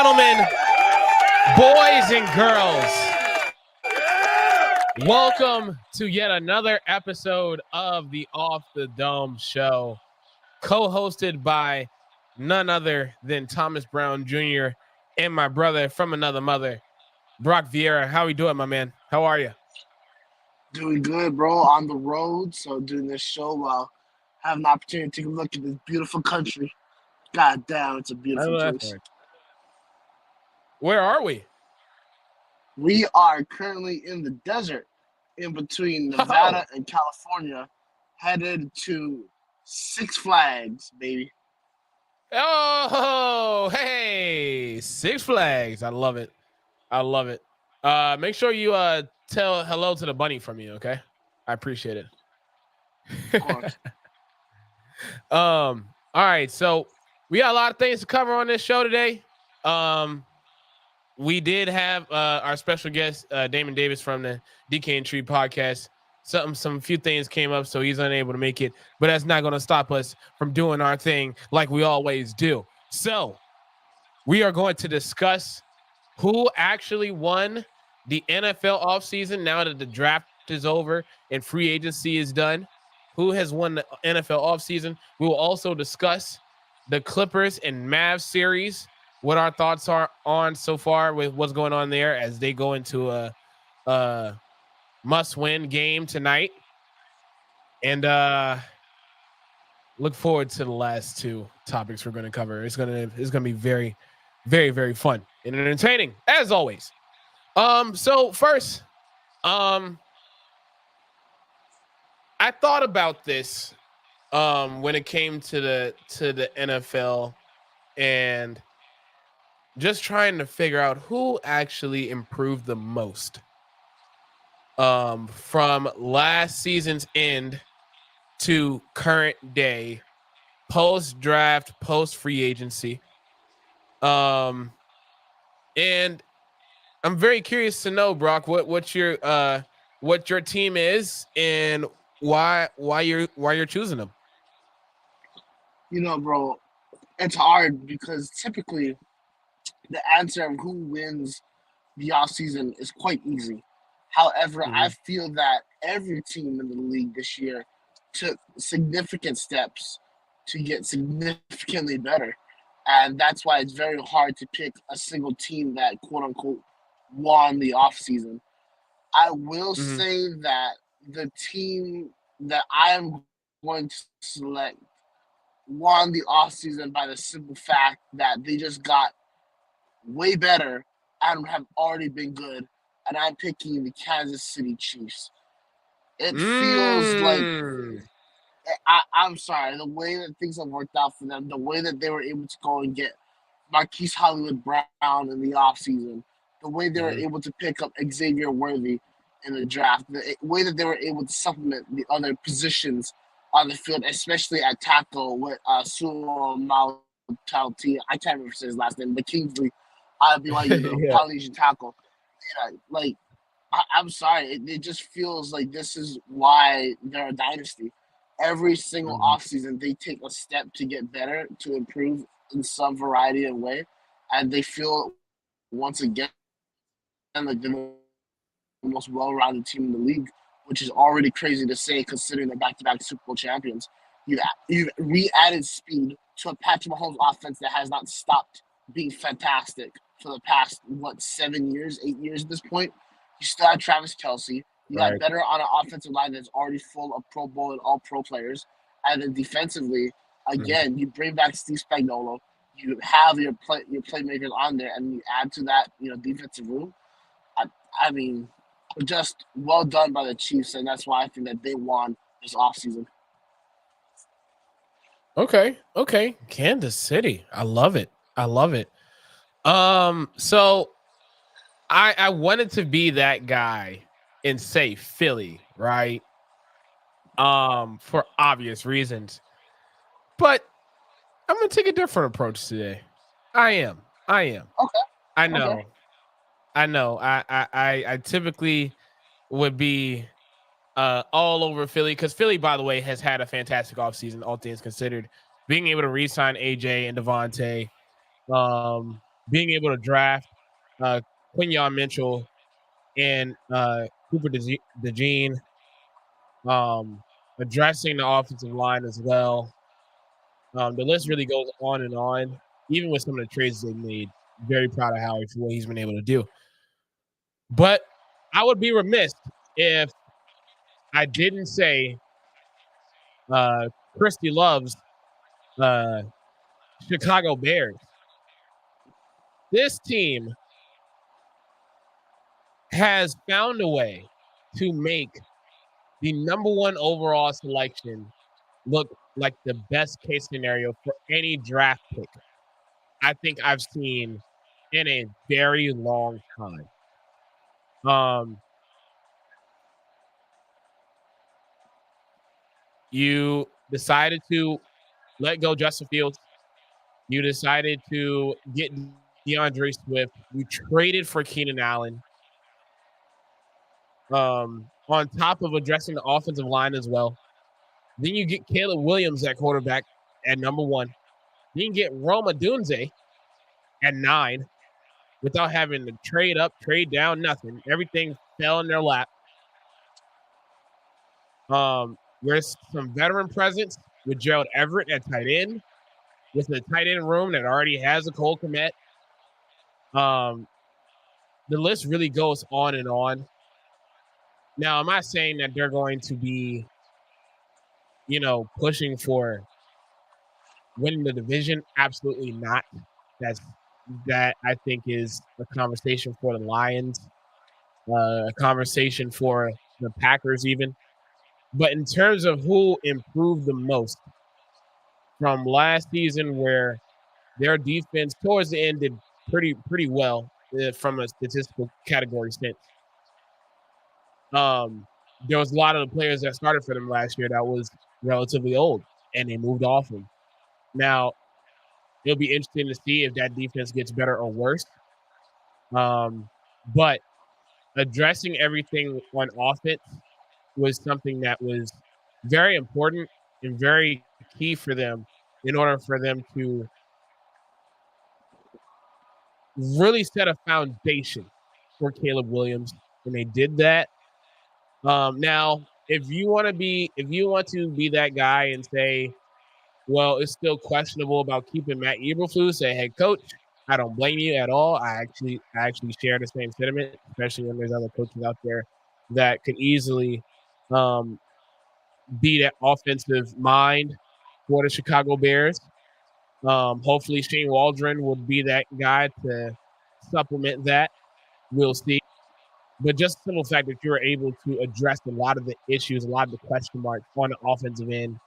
gentlemen, boys and girls, welcome to yet another episode of the Off the Dome Show, co-hosted by none other than Thomas Brown Jr. and my brother from another mother, Brock Vieira. How we doing, my man? How are you? Doing good, bro. On the road, so doing this show while having an opportunity to take a look at this beautiful country. God damn, it's a beautiful place. Where are we? We are currently in the desert, in between Nevada and California, headed to Six Flags, baby. Oh, hey, Six Flags. I love it. I love it. Make sure you tell hello to the bunny from me, okay? I appreciate it. Of course. All right, so we got a lot of things to cover on this show today. We did have our special guest, Damond Davis from the DK and Tree podcast. Some few things came up, so he's unable to make it, but that's not going to stop us from doing our thing like we always do. So we are going to discuss who actually won the NFL offseason now that the draft is over and free agency is done. Who has won the NFL offseason? We will also discuss the Clippers and Mavs series, what our thoughts are on so far with what's going on there as they go into a must-win game tonight. And look forward to the last two topics we're going to cover. It's going to be very, very, very fun and entertaining as always. So first, I thought about this when it came to the NFL and just trying to figure out who actually improved the most from last season's end to current day, post draft, post free agency. And I'm very curious to know, Brock, what your team is and why you're choosing them. You know, bro, it's hard because typically the answer of who wins the offseason is quite easy. However, I feel that every team in the league this year took significant steps to get significantly better. And that's why it's very hard to pick a single team that, quote-unquote, won the offseason. I will say that the team that I am going to select won the offseason by the simple fact that they just got way better and have already been good, and I'm picking the Kansas City Chiefs. It feels like I'm sorry, the way that things have worked out for them, the way that they were able to go and get Marquise Hollywood Brown in the offseason, the way they were able to pick up Xavier Worthy in the draft, the way that they were able to supplement the other positions on the field, especially at tackle with Sumo Maltauti. I can't remember his last name, but Kingsley out of BYU, the Polynesian tackle. Yeah, like, I'm sorry. It just feels like this is why they're a dynasty. Every single offseason, they take a step to get better, to improve in some variety of way. And they feel, once again, like they're the most well-rounded team in the league, which is already crazy to say considering they're back-to-back Super Bowl champions. You've re-added speed to a Patrick Mahomes offense that has not stopped being fantastic for the past, 7 years, 8 years at this point. You still have Travis Kelce. You got better on an offensive line that's already full of Pro Bowl and all-pro players. And then defensively, again, you bring back Steve Spagnuolo. You have your playmakers on there, and you add to that, defensive room. I mean, just well done by the Chiefs, and that's why I think that they won this offseason. Okay. Kansas City. I love it. So I wanted to be that guy and say Philly, right? For obvious reasons. But I'm gonna take a different approach today. I am. Okay. I know. I typically would be all over Philly because Philly, by the way, has had a fantastic offseason, all things considered. Being able to re-sign AJ and Devontae, being able to draft Quinyon Mitchell and Cooper DeJean, addressing the offensive line as well. The list really goes on and on, even with some of the trades they made. Very proud of Howie for what he's been able to do. But I would be remiss if I didn't say Christy loves Chicago Bears. This team has found a way to make the number one overall selection look like the best case scenario for any draft pick I think I've seen in a very long time. You decided to let go Justin Fields. You decided to get DeAndre Swift. You traded for Keenan Allen. On top of addressing the offensive line as well. Then you get Caleb Williams at quarterback at number 1. Then you get Rome Odunze at 9 without having to trade up, trade down, nothing. Everything fell in their lap. There's some veteran presence with Gerald Everett at tight end, with the tight end room that already has a Cole Kmet. The list really goes on and on. Now, I'm not saying that they're going to be, pushing for winning the division. Absolutely not. That I think is a conversation for the Lions, a conversation for the Packers even. But in terms of who improved the most from last season, where their defense towards the end did pretty well from a statistical category sense. There was a lot of the players that started for them last year that was relatively old, and they moved off them. Now, it'll be interesting to see if that defense gets better or worse. But addressing everything on offense was something that was very important and very key for them in order for them to really set a foundation for Caleb Williams. And they did that. Now, if you want to be that guy and say, well, it's still questionable about keeping Matt Eberflus as head coach, I don't blame you at all. I actually share the same sentiment, especially when there's other coaches out there that could easily be that offensive mind for the Chicago Bears. Hopefully Shane Waldron will be that guy to supplement that. We'll see. But just the simple fact that you're able to address a lot of the issues, a lot of the question marks on the offensive end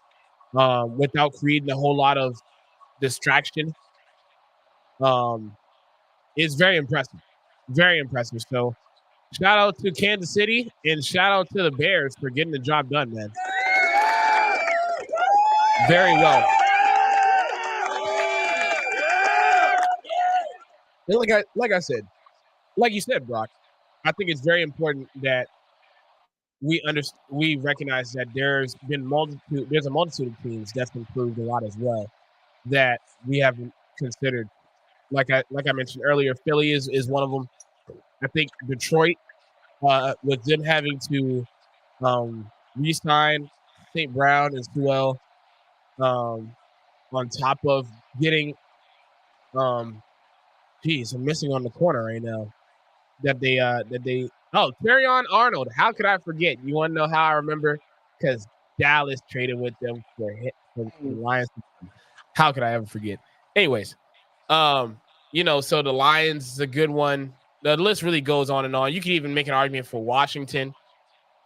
without creating a whole lot of distraction is very impressive. Very impressive. So shout out to Kansas City and shout out to the Bears for getting the job done, man. Very well. And like you said, Brock, I think it's very important that we recognize that there's a multitude of teams that's improved a lot as well that we haven't considered. Like I mentioned earlier, Philly is one of them. I think Detroit, with them having to re-sign St. Brown as well, on top of getting I'm missing on the corner right now. Terrion Arnold. How could I forget? You want to know how I remember? Because Dallas traded with them for the Lions. How could I ever forget? Anyways, so the Lions is a good one. The list really goes on and on. You could even make an argument for Washington,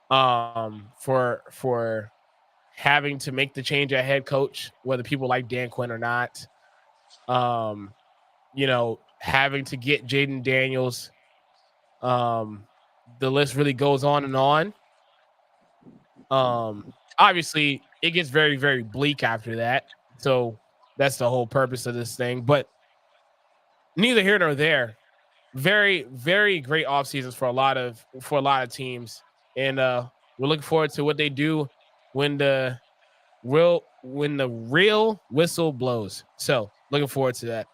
for having to make the change at head coach, whether people like Dan Quinn or not. Having to get Jaden Daniels. The list really goes on and on. Obviously, it gets very, very bleak after that. So that's the whole purpose of this thing. But neither here nor there. Very, very great off seasons for a lot of teams, and we're looking forward to what they do when the real whistle blows. So looking forward to that.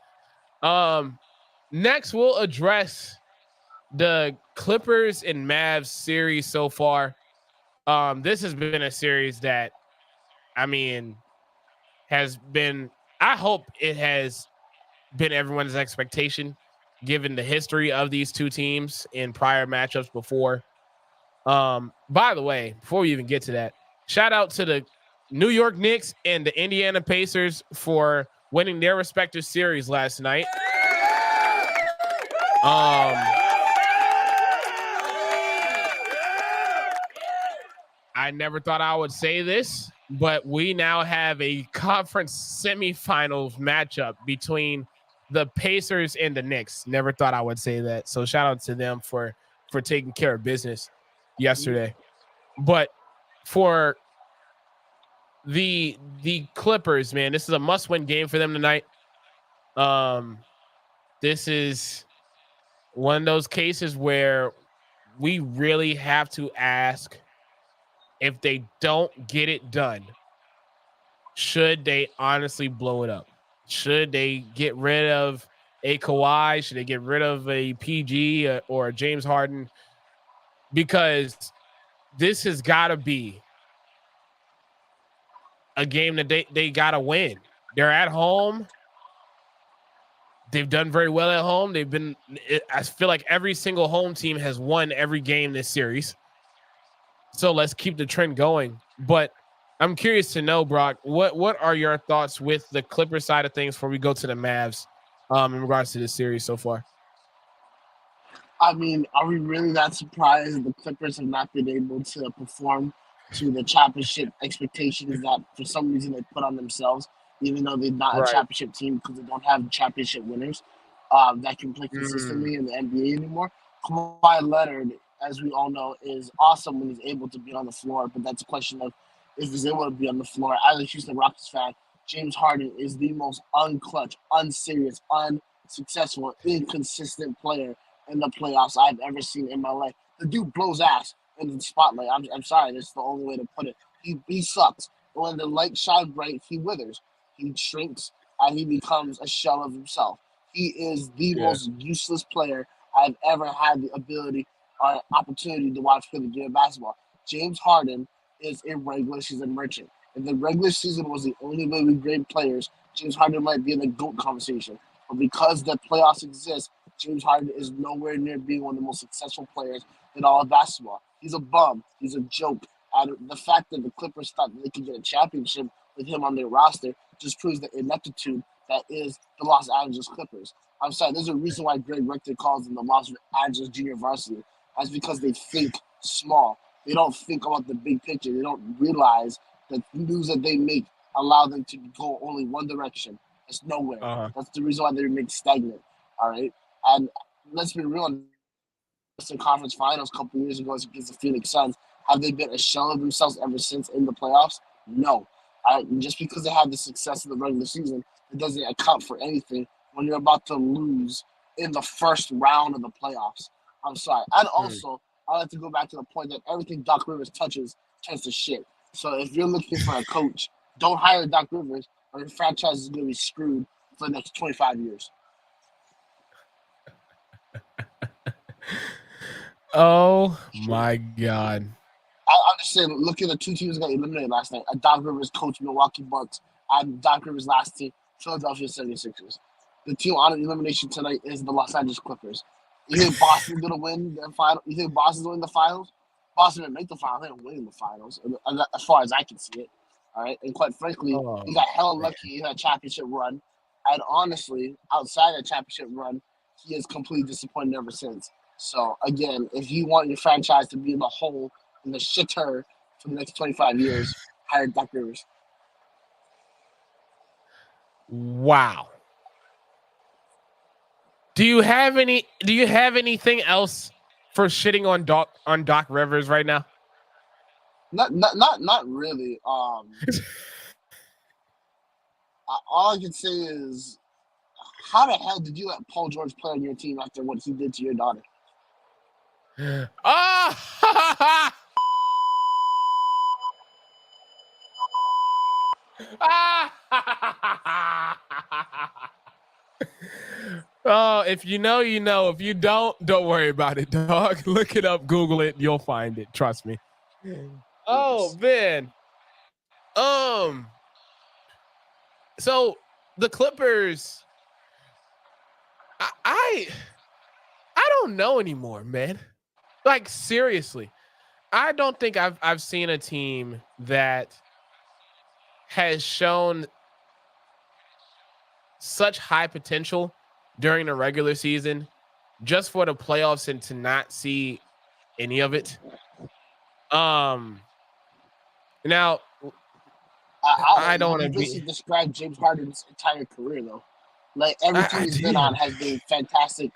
Next, we'll address the Clippers and Mavs series so far. This has been a series that, I mean, has been, I hope it has been everyone's expectation given the history of these two teams in prior matchups before. By the way, before we even get to that, shout out to the New York Knicks and the Indiana Pacers for winning their respective series last night. I never thought I would say this, but we now have a conference semifinals matchup between the Pacers and the Knicks. Never thought I would say that. So shout out to them for taking care of business yesterday. But for the Clippers, man, this is a must-win game for them tonight. This is one of those cases where we really have to ask, if they don't get it done, should they honestly blow it up? Should they get rid of a Kawhi? Should they get rid of a PG or a James Harden? Because this has got to be a game that they got to win. They're at home. They've done very well at home. I feel like every single home team has won every game this series. So let's keep the trend going. But I'm curious to know, Brock, what are your thoughts with the Clippers side of things before we go to the Mavs in regards to this series so far? I mean, are we really that surprised the Clippers have not been able to perform to the championship expectations that for some reason they put on themselves, even though they're not a Right. championship team because they don't have championship winners that can play consistently in the NBA anymore? Kawhi Leonard, as we all know, is awesome when he's able to be on the floor, but that's a question of if he's able to be on the floor. As a Houston Rockets fan, James Harden is the most unclutch, unserious, unsuccessful, inconsistent player in the playoffs I've ever seen in my life. The dude blows ass in the spotlight. I'm sorry, that's the only way to put it. He sucks. When the light shines bright, he withers. He shrinks and he becomes a shell of himself. He is the Yeah. most useless player I've ever had the ability or opportunity to watch play the game of basketball. James Harden is a regular season merchant. If the regular season was the only way we grade players, James Harden might be in the GOAT conversation. But because the playoffs exist, James Harden is nowhere near being one of the most successful players in all of basketball. He's a bum. He's a joke. And the fact that the Clippers thought that they could get a championship with him on their roster just proves the ineptitude that is the Los Angeles Clippers. I'm sorry, there's a reason why Greg Richter calls them the Los Angeles Junior Varsity. That's because they think small. They don't think about the big picture. They don't realize that the moves that they make allow them to go only one direction. It's nowhere. That's the reason why they remain stagnant. All right. And let's be real, in the conference finals a couple years ago against the Phoenix Suns, have they been a shell of themselves ever since in the playoffs? No. Just because they had the success in the regular season, it doesn't account for anything when you're about to lose in the first round of the playoffs. I'm sorry. And also, I like to go back to the point that everything Doc Rivers touches turns to shit. So if you're looking for a coach, don't hire Doc Rivers or your franchise is going to be screwed for the next 25 years. Oh my God. I'm just saying, look at the two teams that got eliminated last night. Doc Rivers coached Milwaukee Bucks and Doc Rivers' last team, Philadelphia 76ers. The team on elimination tonight is the Los Angeles Clippers. You think Boston's going to win the final? You think Boston's going to win the finals? Boston didn't make the finals. They didn't win the finals, as far as I can see it. All right. And quite frankly, he got hella lucky in that championship run. And honestly, outside that championship run, he is completely disappointed ever since. So, again, if you want your franchise to be in the hole in the shitter for the next 25 years, hire Doc Rivers. Wow. Do you have anything else for shitting on Doc Rivers right now? Not really. All I can say is, how the hell did you let Paul George play on your team after what he did to your daughter? Ah! Oh, if you know, you know. If you don't worry about it, dog. Look it up, Google it, you'll find it. Trust me. Oh Yes. man. Um. So the Clippers, I, I, I don't know anymore, man. Like seriously, I don't think I've seen a team that has shown such high potential during the regular season just for the playoffs and to not see any of it. Um Now I don't want You to be basically described James Harden's entire career, though. Like every team I he's been on did. has been fantastic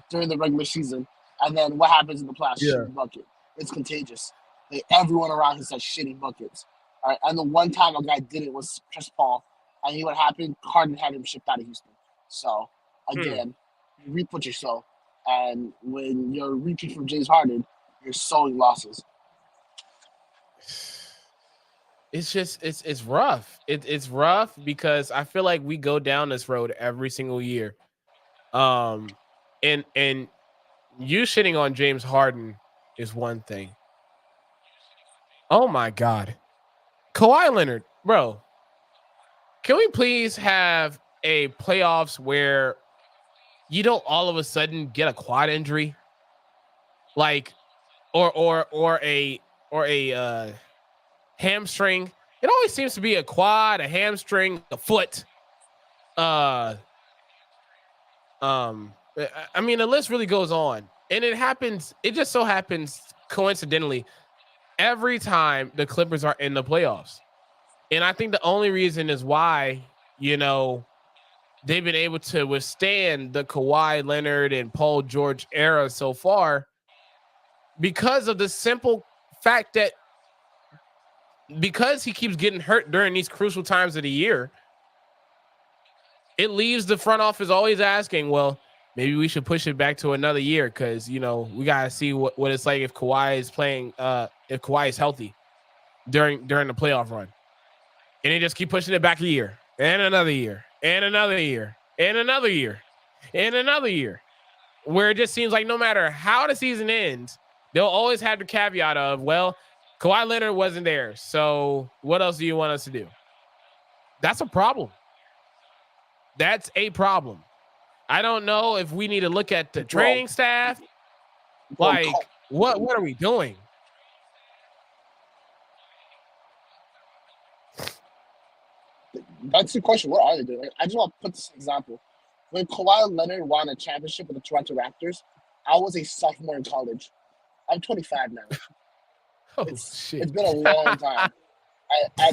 during the regular season, and then what happens in the playoffs? Yeah. Shitty bucket. It's contagious. Like everyone around him says shitty buckets. All right, and the one time a guy did it was Chris Paul, and what happened? Harden had him shipped out of Houston. So Hmm. again, you reap what you sow, and when you're reaping from James Harden, you're sowing losses. It's just it's rough. It's rough because I feel like we go down this road every single year. Um and you shitting on James Harden is one thing. Oh my god. Kawhi Leonard, bro. Can we please have a playoffs where you don't all of a sudden get a quad injury? Like or a hamstring. It always seems to be a quad, a hamstring, a foot. Uh I mean the list really goes on. And it just so happens coincidentally every time the Clippers are in the playoffs. And I think the only reason is why, they've been able to withstand the Kawhi Leonard and Paul George era so far because of the simple fact that because he keeps getting hurt during these crucial times of the year, it leaves the front office always asking, well, maybe we should push it back to another year because, we got to see what it's like if Kawhi is playing, if Kawhi is healthy during the playoff run. And they just keep pushing it back a year and another year and another year and another year and another year, where it just seems like no matter how the season ends, they'll always have the caveat of, well, Kawhi Leonard wasn't there. So what else do you want us to do? That's a problem. That's a problem. I don't know if we need to look at the Bro, training staff. bro, Like, what are we doing? that's the question. What are they doing? I just want to put this example. When Kawhi Leonard won a championship with the Toronto Raptors, I was a sophomore in college. I'm 25 now. Oh It's shit. been a long time. I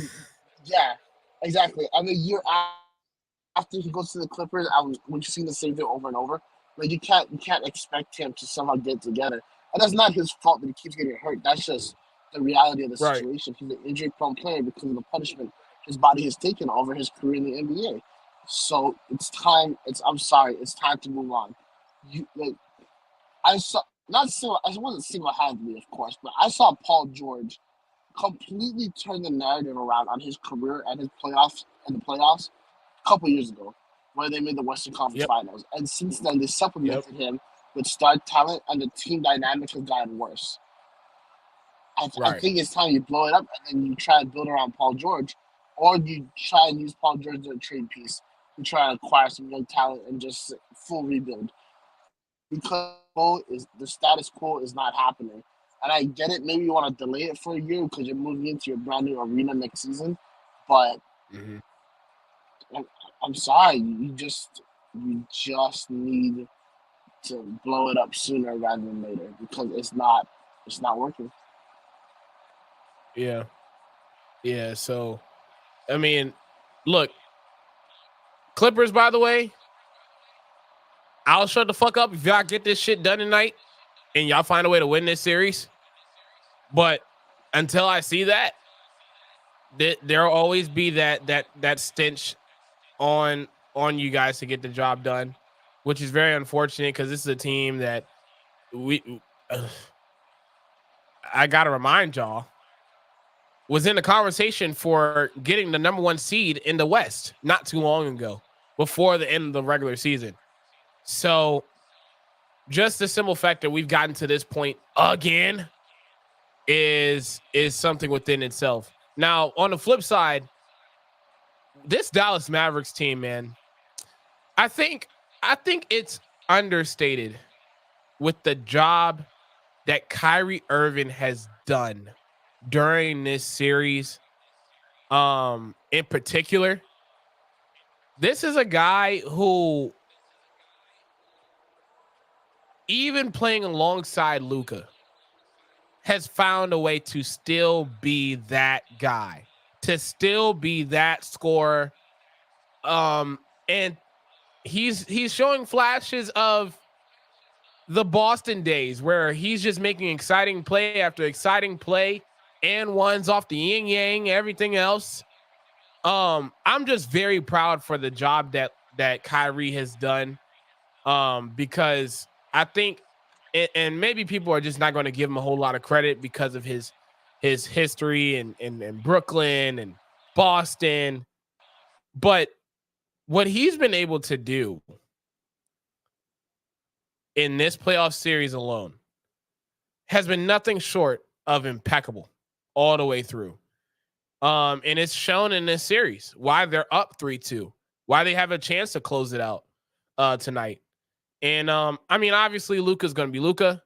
yeah, exactly. And the year after he goes to the Clippers, we've seen the same thing over and over. Like you can't expect him to somehow get together. And that's not his fault that he keeps getting hurt. That's just the reality of the Right. situation. He's an injury-prone player because of the punishment his body has taken over his career in the NBA. So it's time. I'm sorry. It's time to move on. Like I saw not single. I wasn't single-handedly, of course, but I saw Paul George completely turn the narrative around on his career and his playoffs and the playoffs a couple years ago, where they made the Western Conference Yep. Finals. And since then, they Yep. supplemented him with star talent, and the team dynamic has gotten worse. I Right. think it's time you blow it up and then you try to build around Paul George, or you try and use Paul George as a trade piece to try to acquire some young talent and just full rebuild. Because the status quo is not happening. And I get it. Maybe you want to delay it for a year because you're moving into your brand new arena next season. But Mm-hmm. I'm, I'm sorry, you just need to blow it up sooner rather than later because it's not working. Yeah. Yeah. So, I mean, look, Clippers, by the way, I'll shut the fuck up if y'all get this shit done tonight and y'all find a way to win this series. But until I see that, there'll always be that stench on you guys to get the job done, which is very unfortunate because this is a team that we I gotta remind y'all was in the conversation for getting the number one seed in the West not too long ago, before the end of the regular season. So just the simple fact that we've gotten to this point again is something within itself. Now, on the flip side, this Dallas Mavericks team, man, I think it's understated with the job that Kyrie Irving has done during this series. In particular, this is a guy who, even playing alongside Luka, has found a way to still be that guy, to still be that scorer. And he's showing flashes of the Boston days where he's just making exciting play after exciting play and ones off the yin yang, everything else. I'm just very proud for the job that Kyrie has done. Because I think, and maybe people are just not going to give him a whole lot of credit because of his history in Brooklyn and Boston, but what he's been able to do in this playoff series alone has been nothing short of impeccable all the way through. And it's shown in this series why they're up 3-2, why they have a chance to close it out tonight. And I mean, obviously Luka's going to be Luka.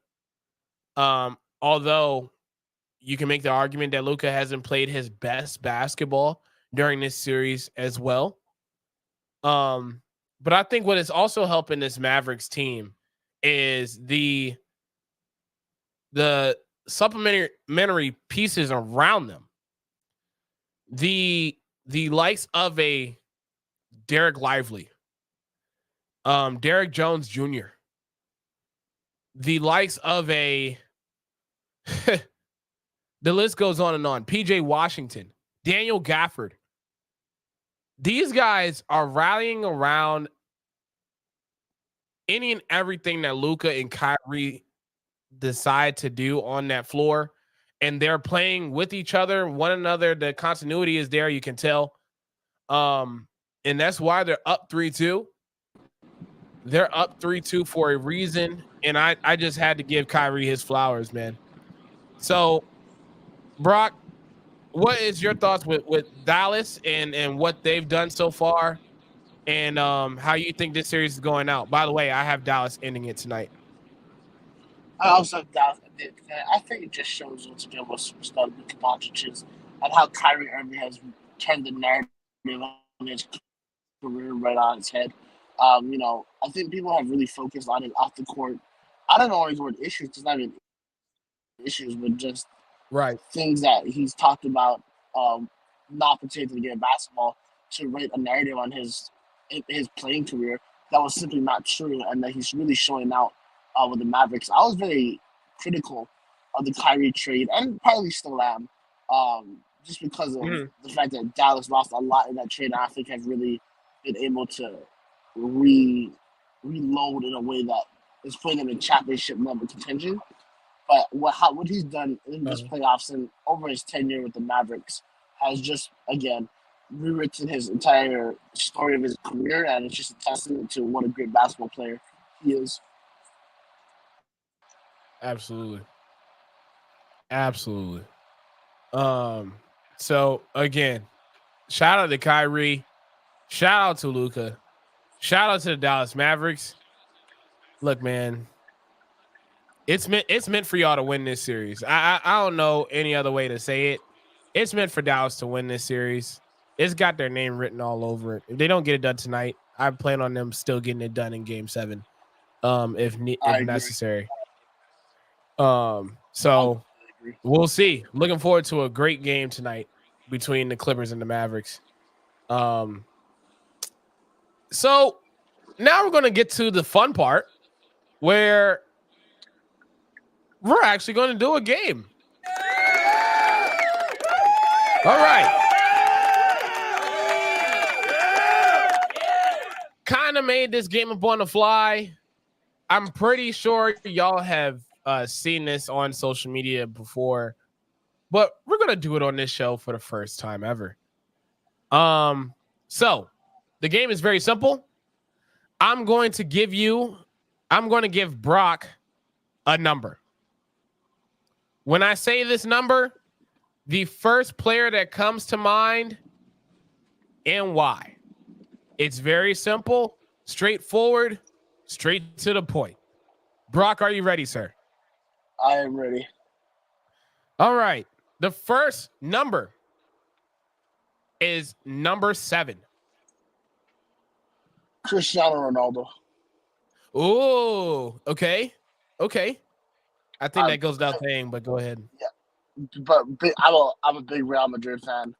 Although you can make the argument that Luka hasn't played his best basketball during this series as well. But I think what is also helping this Mavericks team is the supplementary pieces around them. The likes of a Derek Lively, Derek Jones Jr., the likes of a the list goes on and on. PJ Washington, Daniel Gafford. These guys are rallying around any and everything that Luka and Kyrie decide to do on that floor. And they're playing with each other, one another. The continuity is there, you can tell. And that's why they're up 3-2. They're up 3-2 for a reason. And I just had to give Kyrie his flowers, man. So, Brock, what is your thoughts with Dallas and what they've done so far, and how you think this series is going out? By the way, I have Dallas ending it tonight. I also have Dallas. I think it just shows once again what superstar Luka Doncic is and how Kyrie Irving has turned the narrative on his career right on its head. I think people have really focused on it off the court. I don't know his word issues. It's not even issues, but just Right. things that he's talked about, not pertaining to the game of basketball, to write a narrative on his playing career that was simply not true, and that he's really showing out with the Mavericks. I was very critical of the Kyrie trade, and probably still am, just because of the fact that Dallas lost a lot in that trade, and I think have really been able to reload in a way that is putting them in championship level contention. But what he's done in this playoffs and over his tenure with the Mavericks has just, again, rewritten his entire story of his career, and it's just a testament to what a great basketball player he is. Absolutely. So again, shout out to Kyrie, shout out to Luka, shout out to the Dallas Mavericks. Look, man, it's meant for y'all to win this series. I don't know any other way to say it. It's meant for Dallas to win this series. It's got their name written all over it. If they don't get it done tonight, I plan on them still getting it done in Game 7, if necessary. So we'll see. Looking forward to a great game tonight between the Clippers and the Mavericks. So now we're going to get to the fun part where we're actually going to do a game. All right. Kind of made this game up on the fly. I'm pretty sure y'all have seen this on social media before, but we're going to do it on this show for the first time ever. So the game is very simple. I'm going to give Brock a number. When I say this number, the first player that comes to mind and why. It's very simple, straightforward, straight to the point. Brock, are you ready, sir? I am ready. All right. The first number is number 7. Cristiano Ronaldo. Oh, okay. Okay. I think that goes without saying, but go ahead. Yeah, but I'm a big Real Madrid fan.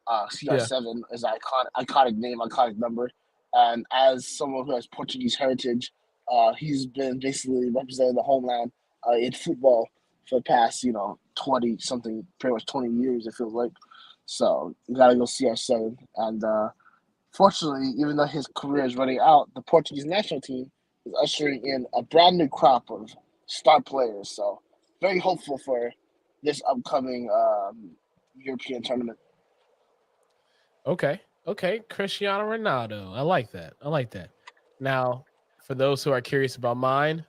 CR7 is an iconic name, iconic number, and as someone who has Portuguese heritage, he's been basically representing the homeland in football for the past 20 something, pretty much 20 years it feels like. So you gotta go CR7, and fortunately, even though his career is running out, the Portuguese national team is ushering in a brand new crop of star players. So very hopeful for this upcoming European tournament. Okay. Okay. Cristiano Ronaldo. I like that. I like that. Now, for those who are curious about mine,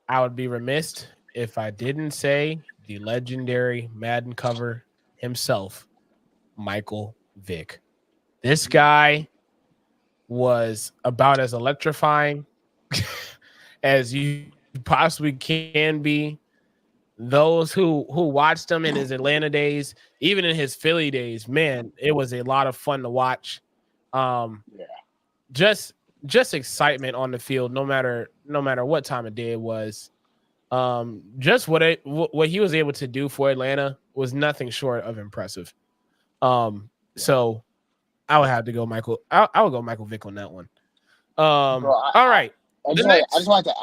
I would be remiss if I didn't say the legendary Madden cover himself, Michael Vick. This guy was about as electrifying as you possibly can be. Those who watched him in his Atlanta days, even in his Philly days, man, it was a lot of fun to watch. Yeah. Just excitement on the field, no matter what time of day it was. Just what he was able to do for Atlanta was nothing short of impressive. So I would have to go Michael. I would go Michael Vick on that one. Bro, All right. I just wanted to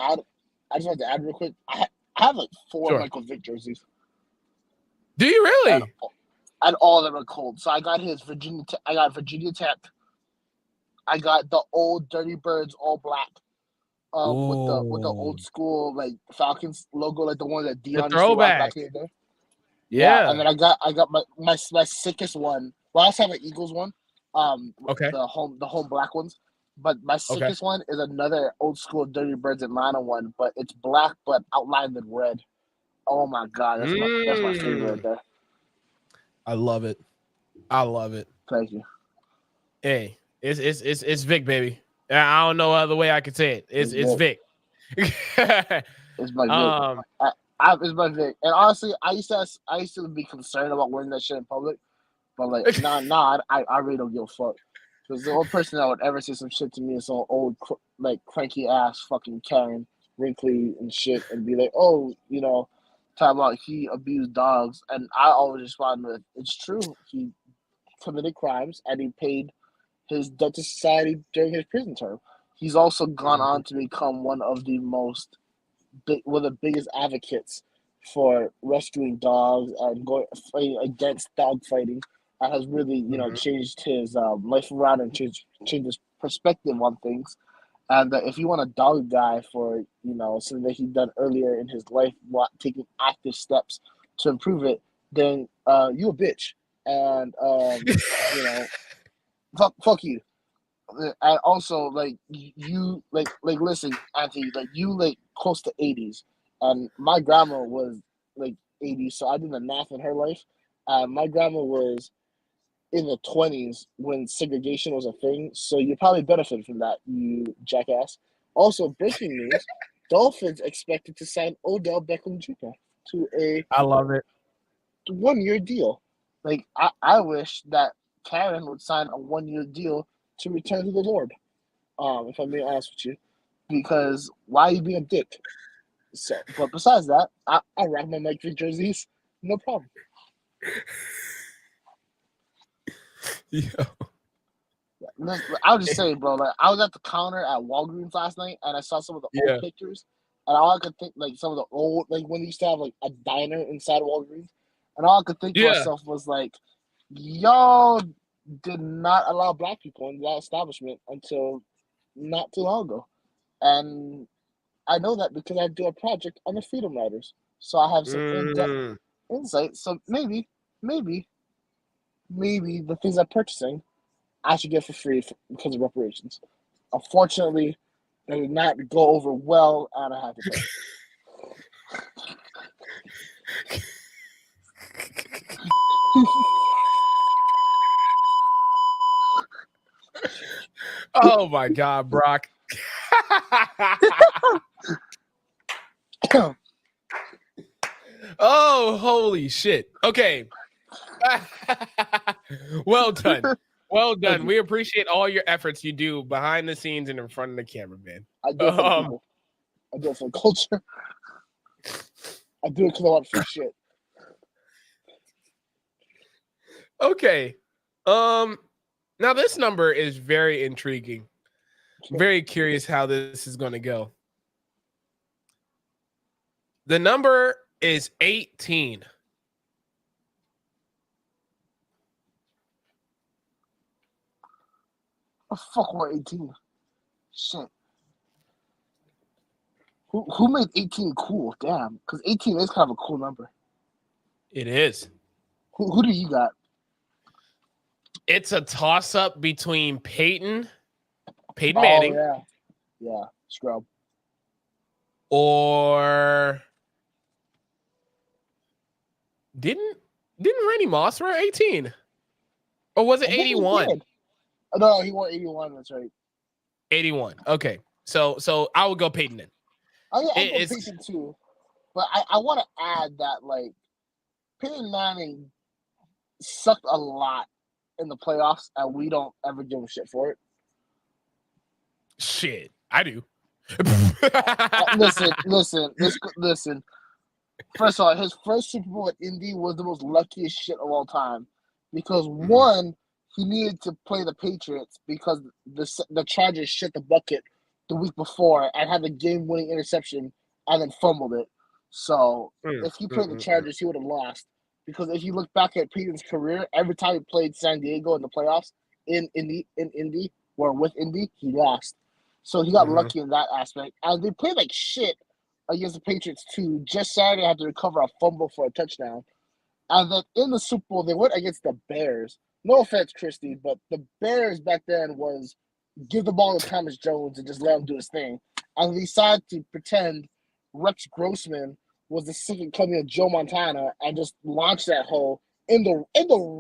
add real quick. I have like 4 Michael Vick jerseys. Do you really? And all of them are cold. So I got his Virginia Tech. I got the old Dirty Birds all black. With the old school like Falcons logo, like the one that Dion used to rock back in the day. Yeah. And then I got my sickest one. Well, I also have an Eagles one. Okay. The home black ones. But my sickest one is another old school Dirty Birds Atlanta one, but it's black but outlined in red. Oh my god, that's my favorite right there. I love it. I love it. Thank you. Hey, it's Vic, baby. I don't know other way I could say it. It's Vic. It's my Vic. It's my Vic. And honestly, I used to be concerned about wearing that shit in public, but like nah, I really don't give a fuck. Because the old person that would ever say some shit to me is some old like cranky ass fucking Karen, wrinkly and shit, and be like, oh, talk about he abused dogs, and I always respond with, it's true. He committed crimes and he paid his debt to society during his prison term. He's also gone on to become one of the biggest advocates for rescuing dogs and fighting against dog fighting. And has really, changed his life around and changed his perspective on things. And if you want a dog guy for, something that he done earlier in his life, taking active steps to improve it, then you a bitch. And, fuck you. And also, like, you, listen, Anthony, like, you, like, close to 80s. And my grandma was, like, 80s, so I did the math in her life. My grandma was in the 20s when segregation was a thing, so you probably benefited from that, you jackass. Also, breaking news, Dolphins expected to sign Odell Beckham Jr. to I love it. 1-year deal. Like, I wish that Karen would sign a 1-year deal to return to the Lord, if I'm being honest with you, because why are you being a dick? So, but besides that, I rock my Mike Vick jerseys, no problem. Yo. I was just saying, bro. Like, I was at the counter at Walgreens last night, and I saw some of the old pictures, and all I could think, like, some of the old, like, when they used to have like a diner inside Walgreens, and all I could think to myself was like, y'all did not allow black people in that establishment until not too long ago, and I know that because I do a project on the Freedom Riders, so I have some in-depth insight. So maybe the things I'm purchasing, I should get for free because of reparations. Unfortunately, That did not go over well, and I have to say. Oh my God, Brock. Oh, holy shit. Okay. Well done. Well done. We appreciate all your efforts you do behind the scenes and in front of the camera, man. I do it for the people. I do it for the culture. I do it because I want free shit. Okay. Now this number is very intriguing. Very curious how this is going to go. The number is 18. Oh, fuck, we're 18. Shit. Who made 18 cool? Damn. Because 18 is kind of a cool number. It is. Who do you got? It's a toss-up between Peyton Manning. Yeah. Yeah. Scrub. Or didn't Randy Moss wear 18? Or was it 81? No, he wore 81. That's right. 81. Okay. So I would go Peyton then. I'll go Peyton too. But I want to add that, like, Peyton Manning sucked a lot in the playoffs, and we don't ever give a shit for it. Shit, I do. Listen. First of all, his first Super Bowl at Indy was the most luckiest shit of all time. Because, one, he needed to play the Patriots because the Chargers shit the bucket the week before and had the game-winning interception and then fumbled it. So if he played the Chargers, he would have lost. Because if you look back at Peyton's career, every time he played San Diego in the playoffs in Indy or with Indy, he lost. So he got lucky in that aspect. And they played like shit against the Patriots too. Just Saturday had to recover a fumble for a touchdown. And then in the Super Bowl, they went against the Bears. No offense, Christy, but the Bears back then was give the ball to Thomas Jones and just let him do his thing. And they decided to pretend Rex Grossman was the second coming of Joe Montana and just launch that hole in the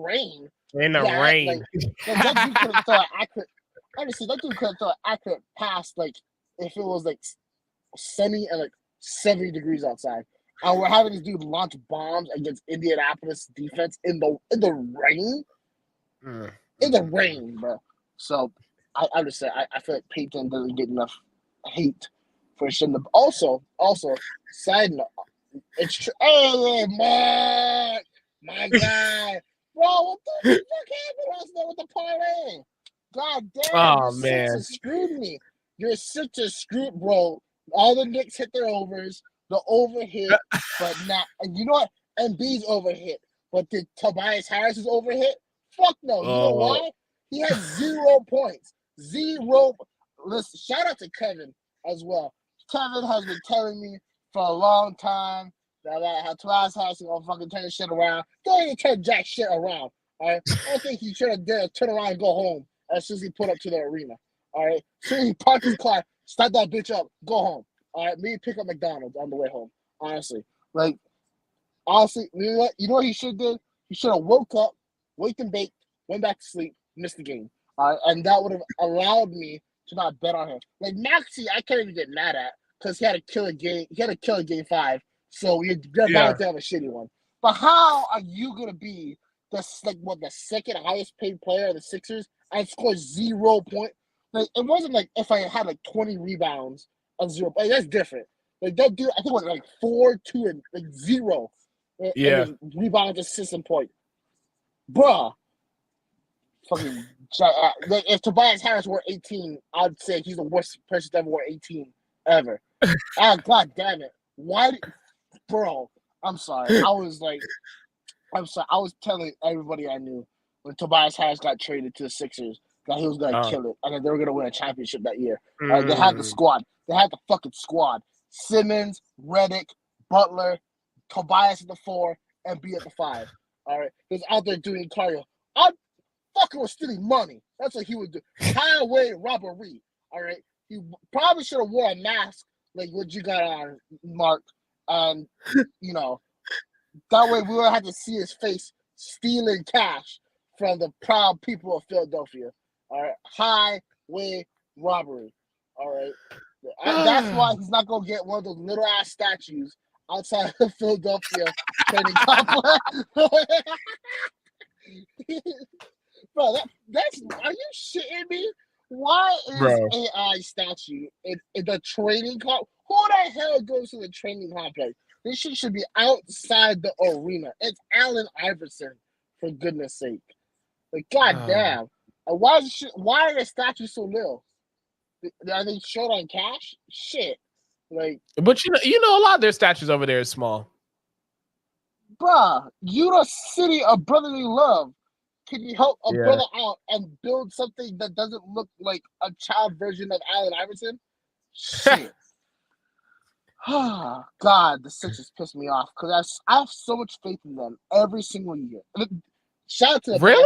rain. In the rain. Like, that dude could have thought accurate. Honestly, that dude could have thought accurate pass like if it was like sunny and like 70 degrees outside. And we're having this dude launch bombs against Indianapolis defense in the rain. In the rain, bro. So I just say I feel like Peyton doesn't get enough hate for shit. Also, side note, it's true. Hey, Mark, my guy, bro, what the fuck happened last night with the parlay? God damn, oh man, screwed me. You're such a screw, bro. All the Knicks hit their overs. The over hit, but not. And you know what? Embiid's over hit, but did Tobias Harris's over hit? Fuck no. You know why? He has 0 points. 0. Listen, shout out to Kevin as well. Kevin has been telling me for a long time that how Tobias Harris is gonna fucking turn shit around. Don't even turn jack shit around. All right. I think he should have did turn around and go home as soon as he put up to the arena. All right. So he parked his car, start that bitch up, go home. All right, maybe pick up McDonald's on the way home. Honestly, you know what he should do? He should have woke up, waked and baked, went back to sleep, missed the game. And that would have allowed me to not bet on him. Like Maxey, I can't even get mad at because he had a killer game. He had a killer game 5, so you're bound to have a shitty one. But how are you gonna be the second highest paid player of the Sixers and score 0 points? Like it wasn't like if I had like 20 rebounds. 0. Like, that's different. Like that dude, I think it was like 4, 2, and like 0. Yeah. Rebound assist and point. Bruh. Fucking. If Tobias Harris wore 18, I'd say he's the worst person to ever wear 18 ever. God damn it. Why? Bro, I'm sorry. I'm sorry. I was telling everybody I knew when Tobias Harris got traded to the Sixers that he was going to kill it and that they were going to win a championship that year. They had the squad. They had the fucking squad. Simmons, Redick, Butler, Tobias at the 4, and B at the 5. All right? He was out there doing cardio. I'm fucking was stealing money. That's what he would do. Highway robbery. All right? He probably should have wore a mask like what you got on, Mark. And that way we would have to see his face stealing cash from the proud people of Philadelphia. All right, highway robbery. All right, and that's why he's not gonna get one of those little ass statues outside of Philadelphia training complex. Bro, that's are you shitting me? Why is Bro. AI statue in the training complex? Who the hell goes to the training complex? This shit should be outside the arena. It's Allen Iverson, for goodness sake. Like, goddamn. Why are the statues so little? Are they short on cash? Shit. Like, but a lot of their statues over there is small. bruh, you the city of brotherly love. Can you help a brother out and build something that doesn't look like a child version of Allen Iverson? Shit. God, the Sixers piss me off because I have so much faith in them every single year. Shout out to the Mavs,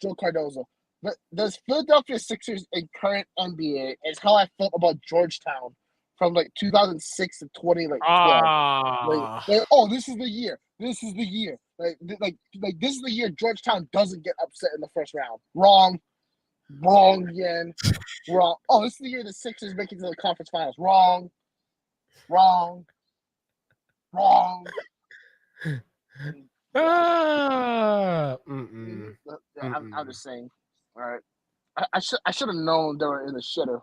Joe Cardozo. But the Philadelphia Sixers in current NBA is how I felt about Georgetown from like 2006 to 2012. This is the year. This is the year. Like this is the year Georgetown doesn't get upset in the first round. Wrong again. Wrong. Oh, this is the year the Sixers make it to the conference finals. Wrong. I'm just saying. All right. I should have known they were in the shitter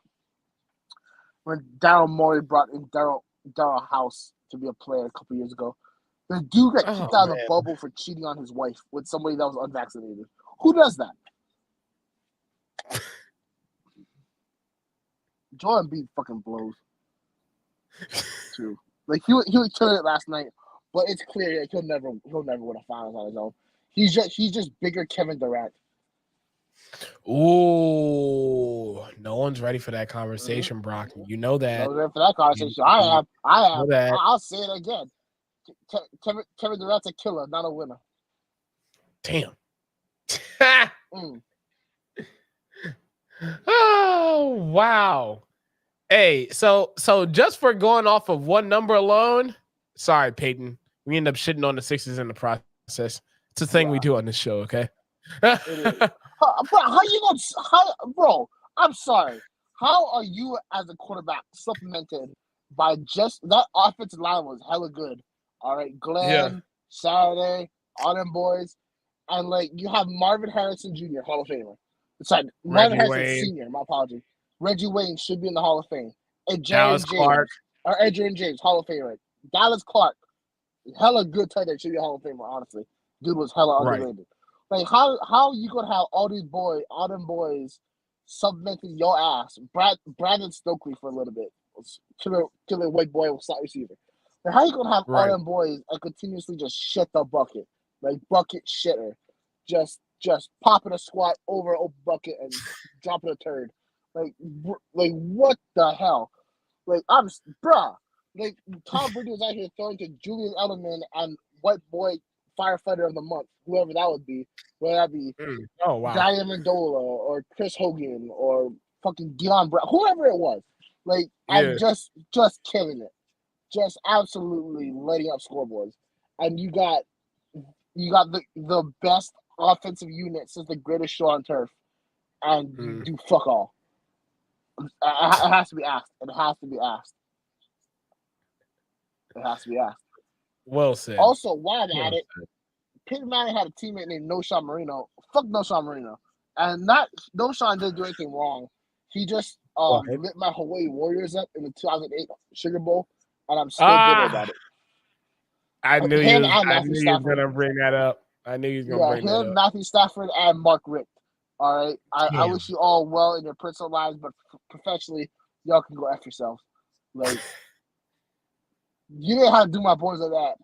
when Daryl Morey brought in Daryl House to be a player a couple years ago. The dude got kicked out of the bubble for cheating on his wife with somebody that was unvaccinated. Who does that? Joel Embiid fucking blows. Too. Like he was killing it last night, but it's clear that he'll never win a finals on his own. He's just bigger Kevin Durant. Ooh, no one's ready for that conversation, Brock. You know that. No one's ready for that conversation. I am. I'll say it again. Kevin Durant's a killer, not a winner. Damn. Oh, wow. Hey, so just for going off of one number alone, sorry, Peyton. We end up shitting on the Sixers in the process. It's a thing we do on this show, okay? Bro, bro, I'm sorry. How are you as a quarterback supplemented by just that offensive line was hella good? All right, Glenn, Saturday, all them boys. And like you have Marvin Harrison Jr., Hall of Famer. Sorry, Marvin Harrison Sr., my apology. Reggie Wayne should be in the Hall of Fame. And Adrian James, Hall of Famer. Dallas Clark, hella good tight end, should be a Hall of Famer, honestly. Dude was hella underrated. Like how you gonna have all them boys submitting your ass? Brandon Stokely for a little bit. Killer white boy with slot receiver. Like how you gonna have all them boys and continuously just shit the bucket? Like bucket shitter. Just popping a squat over a bucket and dropping a turd. Like what the hell? Like like Tom Brady was out here throwing to Julian Edelman and white boy firefighter of the month, whoever that would be, whether that be Danny Amendola or Chris Hogan or fucking Deion Brown, whoever it was. Like I'm just killing it. Just absolutely lighting up scoreboards. And you got the best offensive unit since the greatest show on turf, and you do fuck all. It has to be asked. It has to be asked. Well said. Also, while I'm at it, Peyton Manning had a teammate named Noshawn Marino. Fuck Noshawn Marino. And Noshawn didn't do anything wrong. He just lit my Hawaii Warriors up in the 2008 Sugar Bowl, and I'm still bitter about it. I knew you were going to bring that up. I knew you was going to bring that up. Matthew Stafford, and Mark Richt. All right? I wish you all well in your personal lives, but professionally, y'all can go F yourselves. Like, you didn't have to do my boys like that.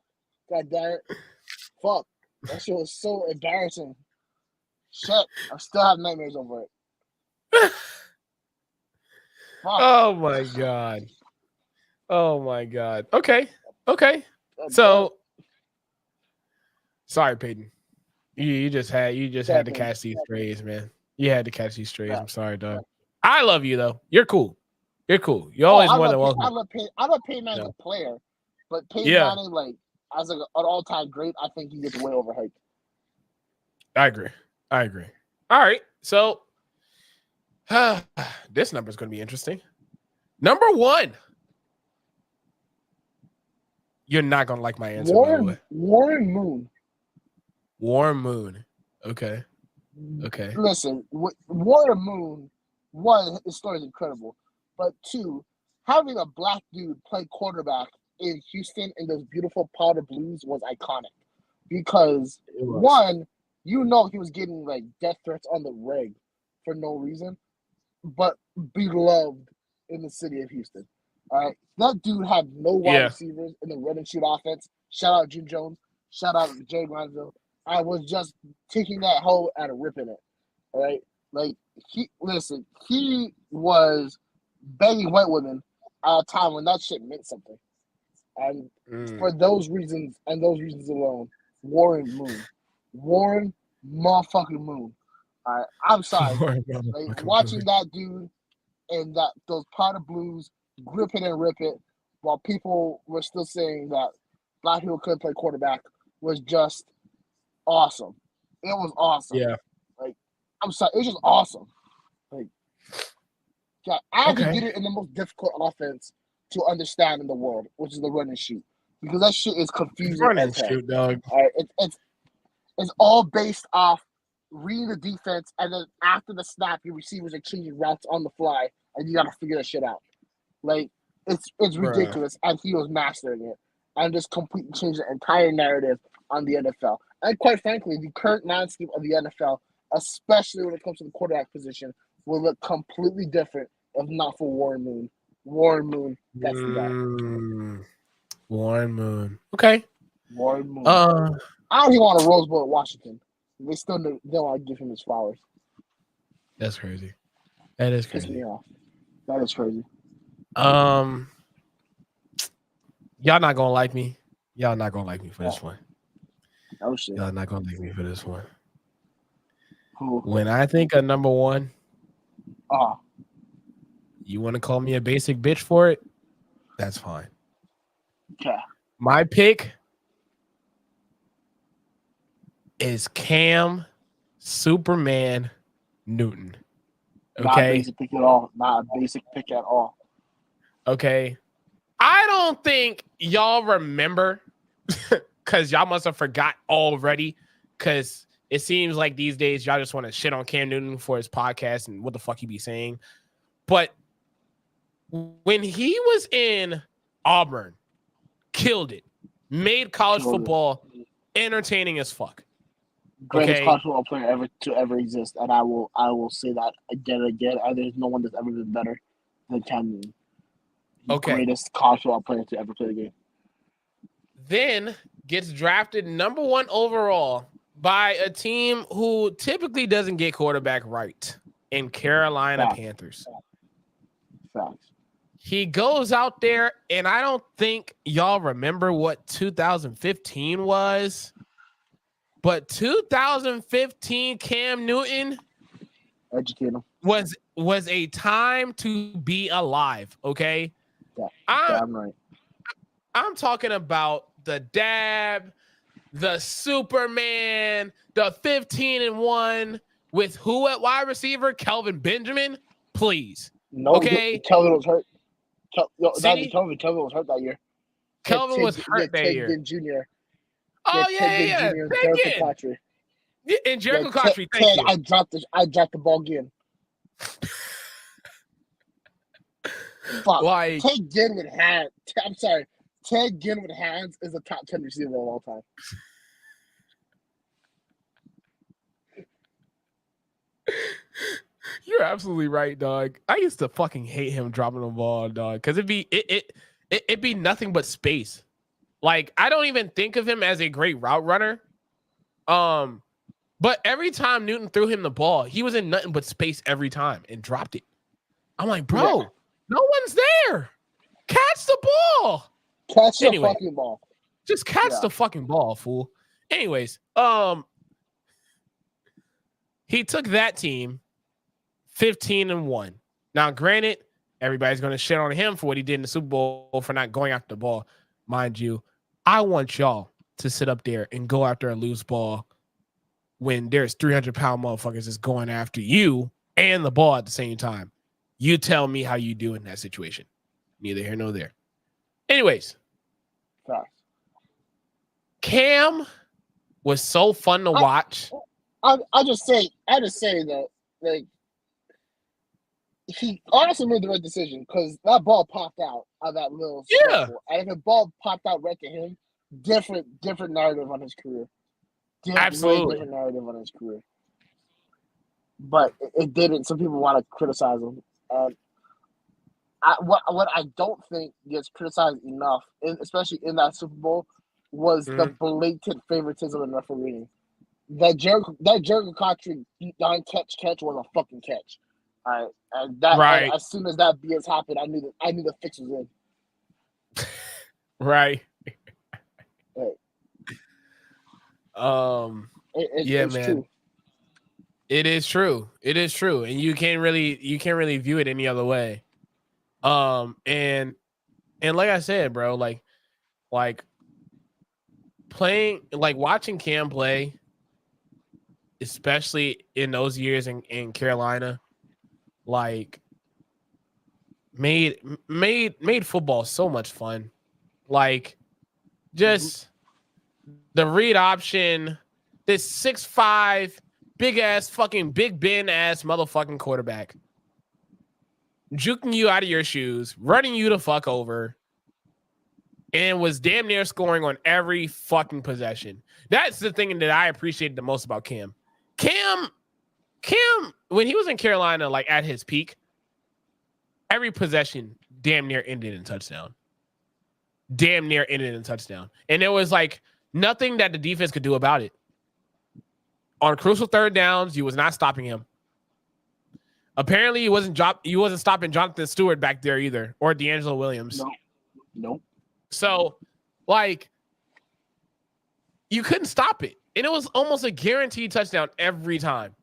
God damn it. Fuck. That shit was so embarrassing. Shit. I still have nightmares over it. Oh, my God. Oh, my God. Okay. So, sorry, Peyton. You just had to catch these strays, man. You had to catch these strays. I'm sorry, dog. I love you though. You're cool. You're cool. You're always more than I welcome. love Peyton Manning as a player, but Peyton Yeah. Manning, like, as an all-time great, I think he gets way overhyped. I agree. All right. So this number is going to be interesting. Number 1. You're not going to like my answer, by the way. Warren Moon. Warren Moon. Okay. Listen, Warren Moon, one, his story is incredible. But 2, having a black dude play quarterback in Houston in those beautiful powder blues was iconic. Because, 1, he was getting, like, death threats on the reg for no reason, but beloved in the city of Houston. All right, that dude had no wide receivers in the run and shoot offense. Shout out Jim Jones. Shout out Jay Granville. I was just taking that hoe and ripping it. All right, like he was banging white women at a time when that shit meant something. And for those reasons and those reasons alone, Warren motherfucking Moon. All right, I'm sorry. Like watching that dude and those powder blues grip it and rip it while people were still saying that black people couldn't play quarterback was just awesome. It was awesome. Yeah. Like, I'm sorry, it was just awesome. Like, yeah, I had to get it in the most difficult offense to understand in the world, which is the run and shoot. Because that shit is confusing. Run and shoot, dog. All right, it's all based off reading the defense, and then after the snap, your receivers are changing routes on the fly, and you got to figure that shit out. Like, it's ridiculous, and he was mastering it, and just completely changed the entire narrative on the NFL. And quite frankly, the current landscape of the NFL, especially when it comes to the quarterback position, will look completely different if not for Warren Moon. Warren Moon, that's the guy. Warren Moon. Okay. Warren Moon. I don't even want a Rose Bowl at Washington. They still don't want to give him his flowers. That's crazy. That is crazy. Piss me off. That is crazy. Y'all not gonna like me. Y'all not gonna like me for this one. Oh shit. Y'all not gonna like me for this one. Cool. When I think of number 1, Ah. You want to call me a basic bitch for it? That's fine. Okay. My pick is Cam Superman Newton. Okay. Not a basic pick at all. Not a basic pick at all. Okay. I don't think y'all remember because y'all must have forgot already because it seems like these days y'all just want to shit on Cam Newton for his podcast and what the fuck he be saying. But when he was in Auburn, killed it, made college football entertaining as fuck. Greatest college football player to ever exist, and I will say that again and again. And there's no one that's ever been better than Cam Newton. Greatest college football player to ever play the game. Then gets drafted number 1 overall by a team who typically doesn't get quarterback right in Carolina Panthers. Facts. He goes out there, and I don't think y'all remember what 2015 was, but 2015 Cam Newton was a time to be alive. Okay, damn right. I'm talking about the dab, the Superman, the 15-1 with who at wide receiver? Kelvin Benjamin, please. No, okay. Kelvin was hurt. Kelvin was hurt that year. Kelvin was hurt that year. Ted Jr. Oh yeah. Jericho and Jericho Cotchery. Ted, I dropped the ball again. Fuck. Like, Ted Ginn with hands. I'm sorry. Ted Ginn with hands is a top 10 receiver of all time. You're absolutely right, dog. I used to fucking hate him dropping the ball, dog, because it'd be nothing but space. Like, I don't even think of him as a great route runner. But every time Newton threw him the ball, he was in nothing but space every time and dropped it. I'm like, bro, no one's there. Catch the ball. Catch the fucking ball. Just catch the fucking ball, fool. Anyways, he took that team 15-1. Now, granted, Everybody's going to shit on him for what he did in the Super Bowl for not going after the ball. Mind you, I want y'all to sit up there and go after a loose ball when there's 300-pound motherfuckers that's going after you and the ball at the same time. You tell me how you do in that situation. Neither here nor there. Anyways, Cam was so fun to watch. I just say that, like, he honestly made the right decision because that ball popped out of that little circle. And if the ball popped out right to him, different narrative on his career. Absolutely. Different narrative on his career. But it didn't. Some people want to criticize him. And what I don't think gets criticized enough, especially in that Super Bowl, was the blatant favoritism in refereeing. That Jericho Cotchery deep down catch was a fucking catch. All right, and that and as soon as that BS happened, I knew the fix was in. Right. It's man. True. It is true. It is true, and you can't really view it any other way. And like I said, bro, like playing, like watching Cam play, especially in those years in Carolina, like made football so much fun. Like just the read option, this 6'5", big ass fucking Big Ben ass motherfucking quarterback, juking you out of your shoes, running you the fuck over, and was damn near scoring on every fucking possession. That's the thing that I appreciated the most about Cam. Cam, when he was in Carolina, like at his peak, every possession damn near ended in touchdown. And there was like nothing that the defense could do about it. On crucial third downs, you was not stopping him. Apparently, you wasn't stopping Jonathan Stewart back there either, or D'Angelo Williams. Nope. So, like, you couldn't stop it. And it was almost a guaranteed touchdown every time.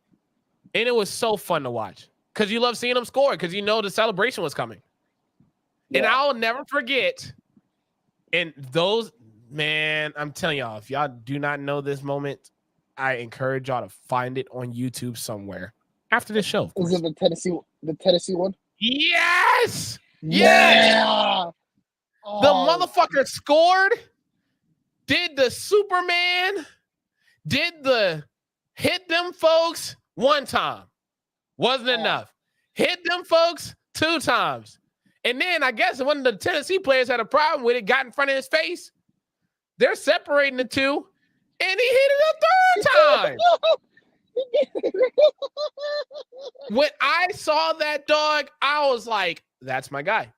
And it was so fun to watch because you love seeing him score because you know the celebration was coming. Yeah. And I'll never forget. And those, man, I'm telling y'all, if y'all do not know this moment, I encourage y'all to find it on YouTube somewhere after this show. Is it the Tennessee one? Yes. Yeah. The motherfucker scored, did the Superman, did the hit them folks one time. Wasn't enough. Hit them folks 2 times. And then I guess one of the Tennessee players had a problem with it, got in front of his face. They're separating the two, and he hit it a 3rd time. When I saw that, dog, I was like, that's my guy.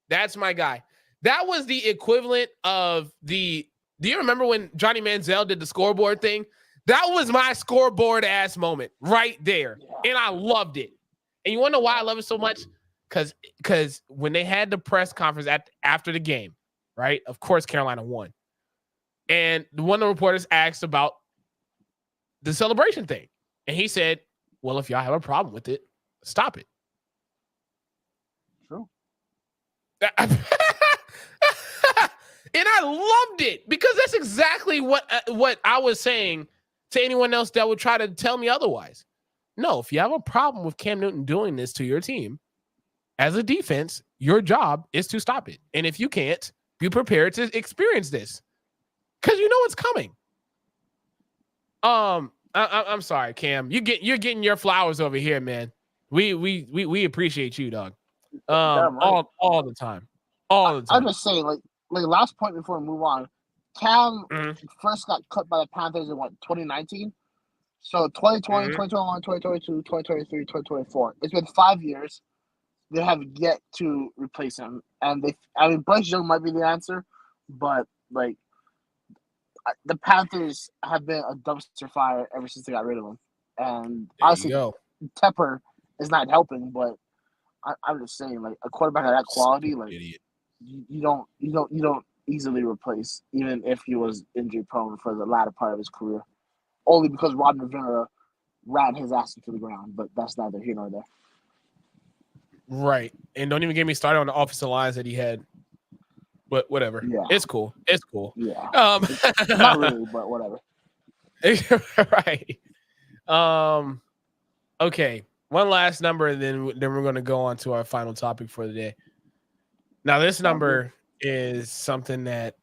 That was the equivalent of do you remember when Johnny Manziel did the scoreboard thing? That was my scoreboard ass moment right there. And I loved it. And you want to know why I love it so much? Because when they had the press conference after the game, right? Of course, Carolina won. And one of the reporters asked about the celebration thing. And he said, well, if y'all have a problem with it, stop it. True. And I loved it because that's exactly what I was saying to anyone else that would try to tell me otherwise. No, if you have a problem with Cam Newton doing this to your team, as a defense, your job is to stop it. And if you can't, be prepared to experience this because you know it's coming. I'm sorry, Cam. You're getting your flowers over here, man. We appreciate you, dog. All the time. I'm just saying, like last point before we move on. Cam first got cut by the Panthers in 2019? So 2020, 2021, 2022, 2023, 2024. It's been 5 years. They have yet to replace him. And Bryce Young might be the answer, but like the Panthers have been a dumpster fire ever since they got rid of him. And honestly, Tepper is not helping, but I'm just saying, like a quarterback of that quality, like you don't easily replace, even if he was injury prone for the latter part of his career. Only because Ron Rivera ran his ass into the ground, but that's neither here nor there. Right. And don't even get me started on the offensive lines that he had. But whatever. Yeah. It's cool. It's cool. Yeah. Not really, but whatever. Right. Okay. One last number, and then we're going to go on to our final topic for the day. Now, this number is something that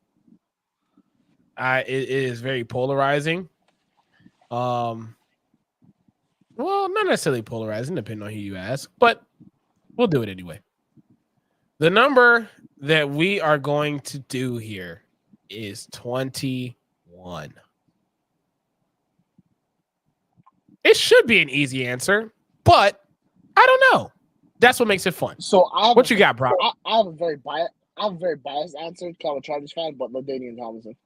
it is very polarizing. Well, not necessarily polarizing, depending on who you ask, but we'll do it anyway. The number that we are going to do here is 21. It should be an easy answer, but I don't know. That's what makes it fun. So what you got, bro? I have a very biased answer. I'm a Chargers fan, but LaDainian Tomlinson.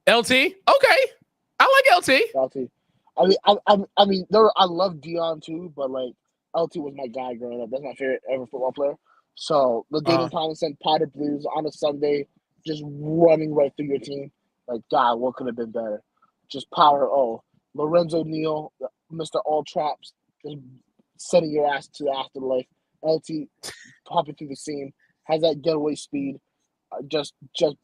LT, okay, I like LT. LT. I mean, I love Dion too, but like LT was my guy growing up. That's my favorite ever football player. So LaDainian Tomlinson, Potter Blues on a Sunday, just running right through your team. Like, God, what could have been better? Just power. Lorenzo Neal, Mr. All Traps, just setting your ass to the afterlife. LT popping through the seam, has that getaway speed, just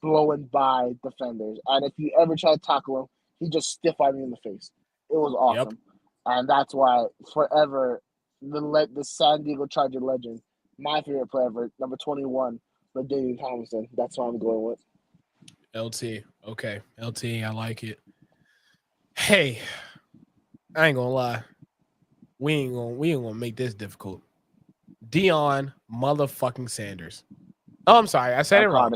blowing by defenders. And if you ever try to tackle him, he just stiff-armed you in the face. It was awesome. Yep. And that's why forever the San Diego Charger legend, my favorite player ever, number 21, LaDainian Tomlinson. That's what I'm going with. LT. Okay. LT, I like it. Hey, I ain't gonna lie. We ain't gonna make this difficult. Deion motherfucking Sanders. Oh, I'm sorry. I said it wrong.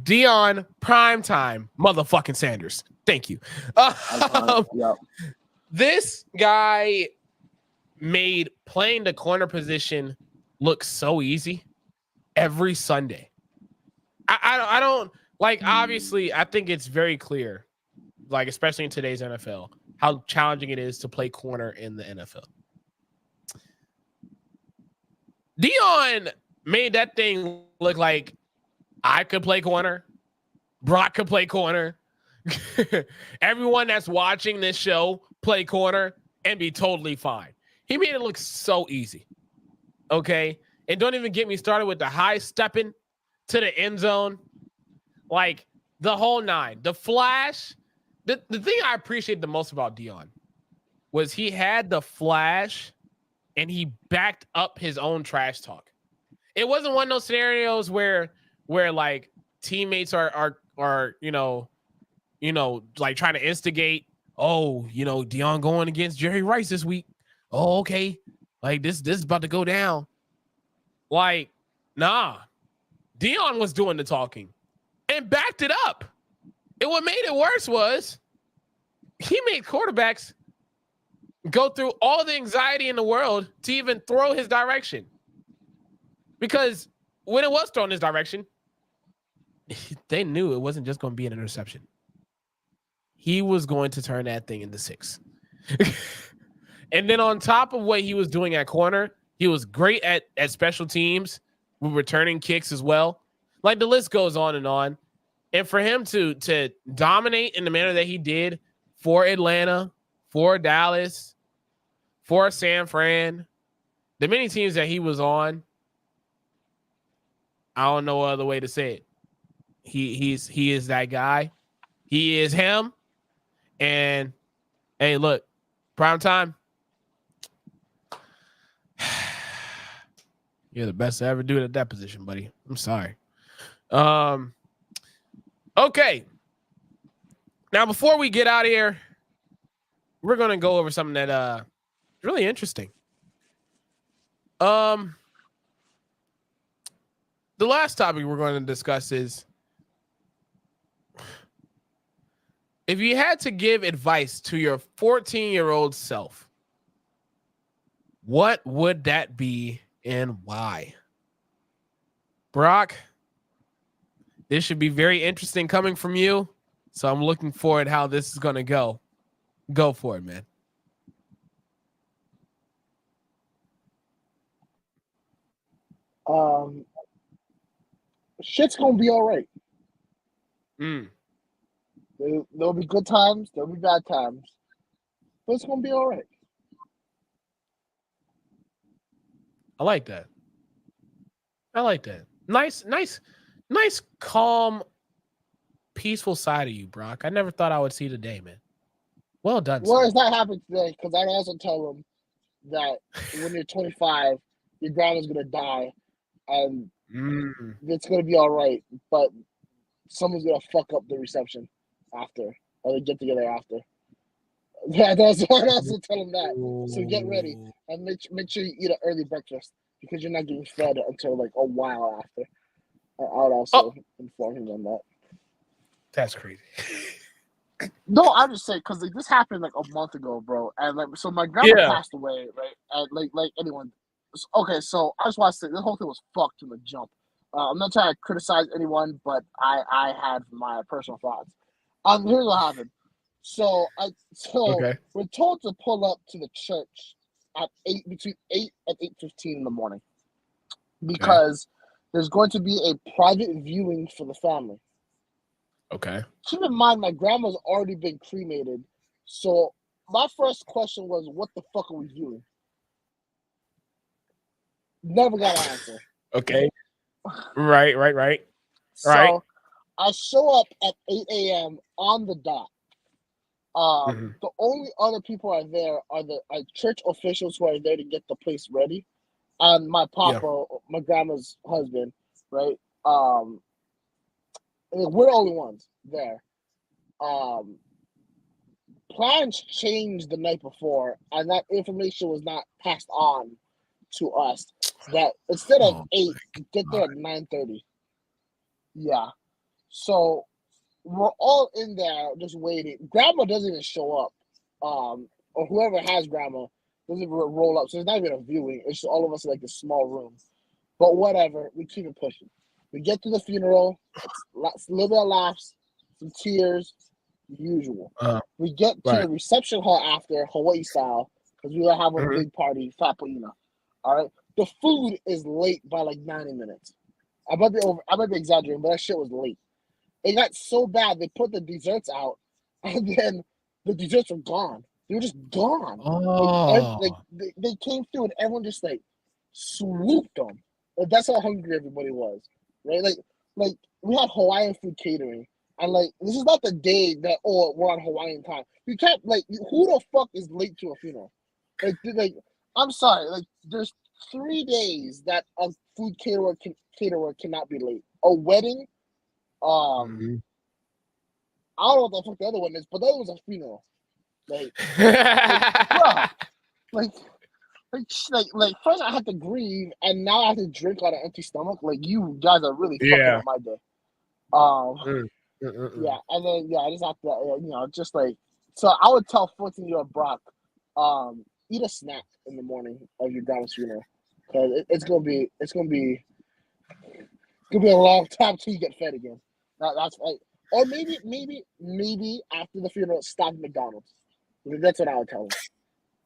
Deion primetime motherfucking Sanders. Thank you. Yep. This guy made playing the corner position look so easy every Sunday. I don't like, obviously, I think it's very clear, like, especially in today's NFL, how challenging it is to play corner in the NFL. Deion made that thing look like I could play corner. Brock could play corner. Everyone that's watching this show play corner and be totally fine. He made it look so easy. Okay? And don't even get me started with the high stepping to the end zone. Like, the whole nine. The flash. The thing I appreciate the most about Deion was he had the flash and he backed up his own trash talk. It wasn't one of those scenarios where like teammates are like trying to instigate. Oh, Deion going against Jerry Rice this week. Oh, okay. Like this is about to go down. Like, nah. Deion was doing the talking and backed it up. And what made it worse was he made quarterbacks go through all the anxiety in the world to even throw his direction. Because when it was thrown his direction, they knew it wasn't just going to be an interception. He was going to turn that thing into 6. And then on top of what he was doing at corner, he was great at special teams with returning kicks as well. Like, the list goes on and on. And for him to dominate in the manner that he did for Atlanta, for Dallas, for San Fran, the many teams that he was on, I don't know other way to say it. He is that guy. He is him. And hey, look, prime time. You're the best to ever do it at that position, buddy. I'm sorry. Okay. Now, before we get out of here, we're gonna go over something that is really interesting. The last topic we're going to discuss is, if you had to give advice to your 14-year-old self, what would that be and why? Brock, this should be very interesting coming from you, so I'm looking forward to how this is going to go. Go for it, man. Shit's gonna be all right. There'll be good times, there'll be bad times, but it's gonna be all right. I like that. I like that. Nice, calm, peaceful side of you, Brock. I never thought I would see the day, man. Well done, Well, sir. it's not happening today because I also tell them that when you're 25, your grandma's gonna die, and it's gonna be all right. But someone's gonna fuck up the reception after, or the get together after. Yeah, that's what I also tell them that. So get ready and make sure you eat an early breakfast because you're not getting fed until like a while after. I would also inform him on that. That's crazy. No, I'm just saying because like this happened like a month ago, bro, and like so my grandma passed away, right? And like anyone. Okay, so I just want to say this whole thing was fucked from the jump. I'm not trying to criticize anyone, but I had my personal thoughts. Here's what happened. So we're told to pull up to the church at between 8 and 8:15 in the morning because there's going to be a private viewing for the family. Okay. Keep in mind, my grandma's already been cremated, so my first question was, "What the fuck are we viewing?" Never got an answer. Okay. Right. So I show up at 8 a.m. on the dot. The only other people are there are the church officials who are there to get the place ready, and my papa, my grandma's husband, right? We're the only ones there. Plans changed the night before, and that information was not passed on to us. That instead of 8, get there at 9:30. Yeah. So we're all in there just waiting. Grandma doesn't even show up. Or whoever has grandma doesn't even roll up. So it's not even a viewing. It's just all of us in like a small room. But whatever, we keep it pushing. We get to the funeral. It's a little bit of laughs, some tears, usual. We get to the reception hall after, Hawaii style, because we have a big party, Fapoina. All right. The food is late by like 90 minutes. I might be exaggerating, but that shit was late. It got so bad they put the desserts out, and then the desserts were gone. They were just gone. Like they came through, and everyone just like swooped them. Like, that's how hungry everybody was, right? Like we had Hawaiian food catering, and like this is not the day that we're on Hawaiian time. You can't like who the fuck is late to a funeral? Like I'm sorry, like there's 3 days that a food caterer cannot be late. A wedding. I don't know what the fuck the other one is, but that was a funeral. Like first I had to grieve, and now I have to drink on an empty stomach. Like you guys are really fucking up my day. Yeah, and then I just have to, just like so. I would tell 14-year-old Brock, eat a snack in the morning of your grandma's funeral, because it's gonna be a long time till you get fed again. That's like, or maybe after the funeral, stop at McDonald's. That's what I would tell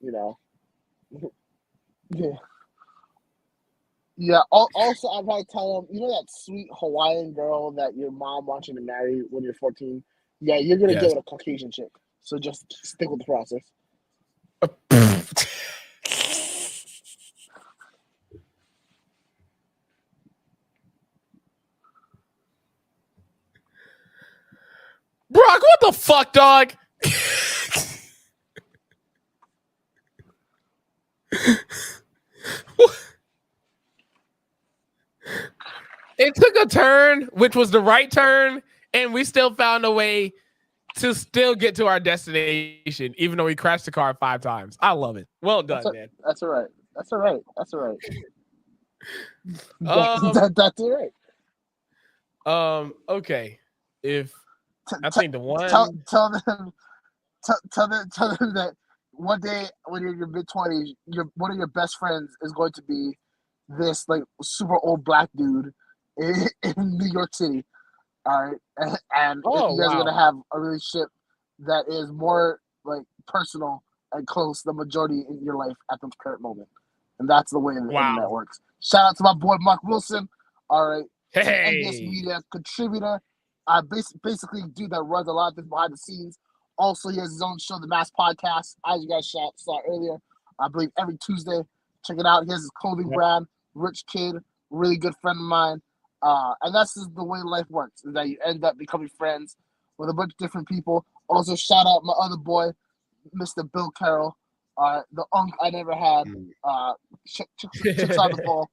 him. Yeah. Also, I'd probably tell him, that sweet Hawaiian girl that your mom wants you to marry when you're 14. Yeah, you're gonna get with a Caucasian chick. So just stick with the process. Brock, what the fuck, dog? It took a turn, which was the right turn, and we still found a way to still get to our destination, even though we crashed the car 5 times. I love it. Well done, man. That's all right. That's all right. That's all right. That's all right. Okay. I think the one tell them that one day when you're in your mid-20s, one of your best friends is going to be this like super old black dude in New York City. All right, and you guys are gonna have a relationship that is more like personal and close the majority in your life at the current moment, and that's the way the internet works. Shout out to my boy Mark Wilson. All right, NBS Media contributor. Basically dude that runs a lot of things behind the scenes. Also, he has his own show, the Mass Podcast, as you guys saw earlier. I believe every Tuesday Check it out. He has his clothing brand, Rich Kid, really good friend of mine. And that's just the way life works, is that you end up becoming friends with a bunch of different people. Also, shout out my other boy, Mr. Bill Carroll, the unk I never had. Chicks on the ball,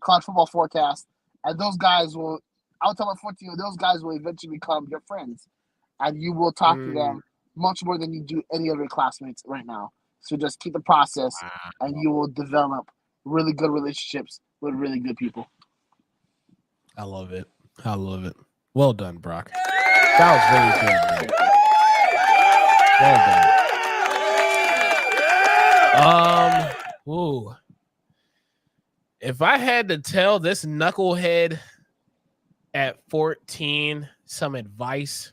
college football forecast. And those guys will, I'll tell my 14 those guys will eventually become your friends. And you will talk to them much more than you do any of your classmates right now. So just keep the process, and you will develop really good relationships with really good people. I love it. I love it. Well done, Brock. That was really good, man. Well done. Ooh. If I had to tell this knucklehead at 14 some advice,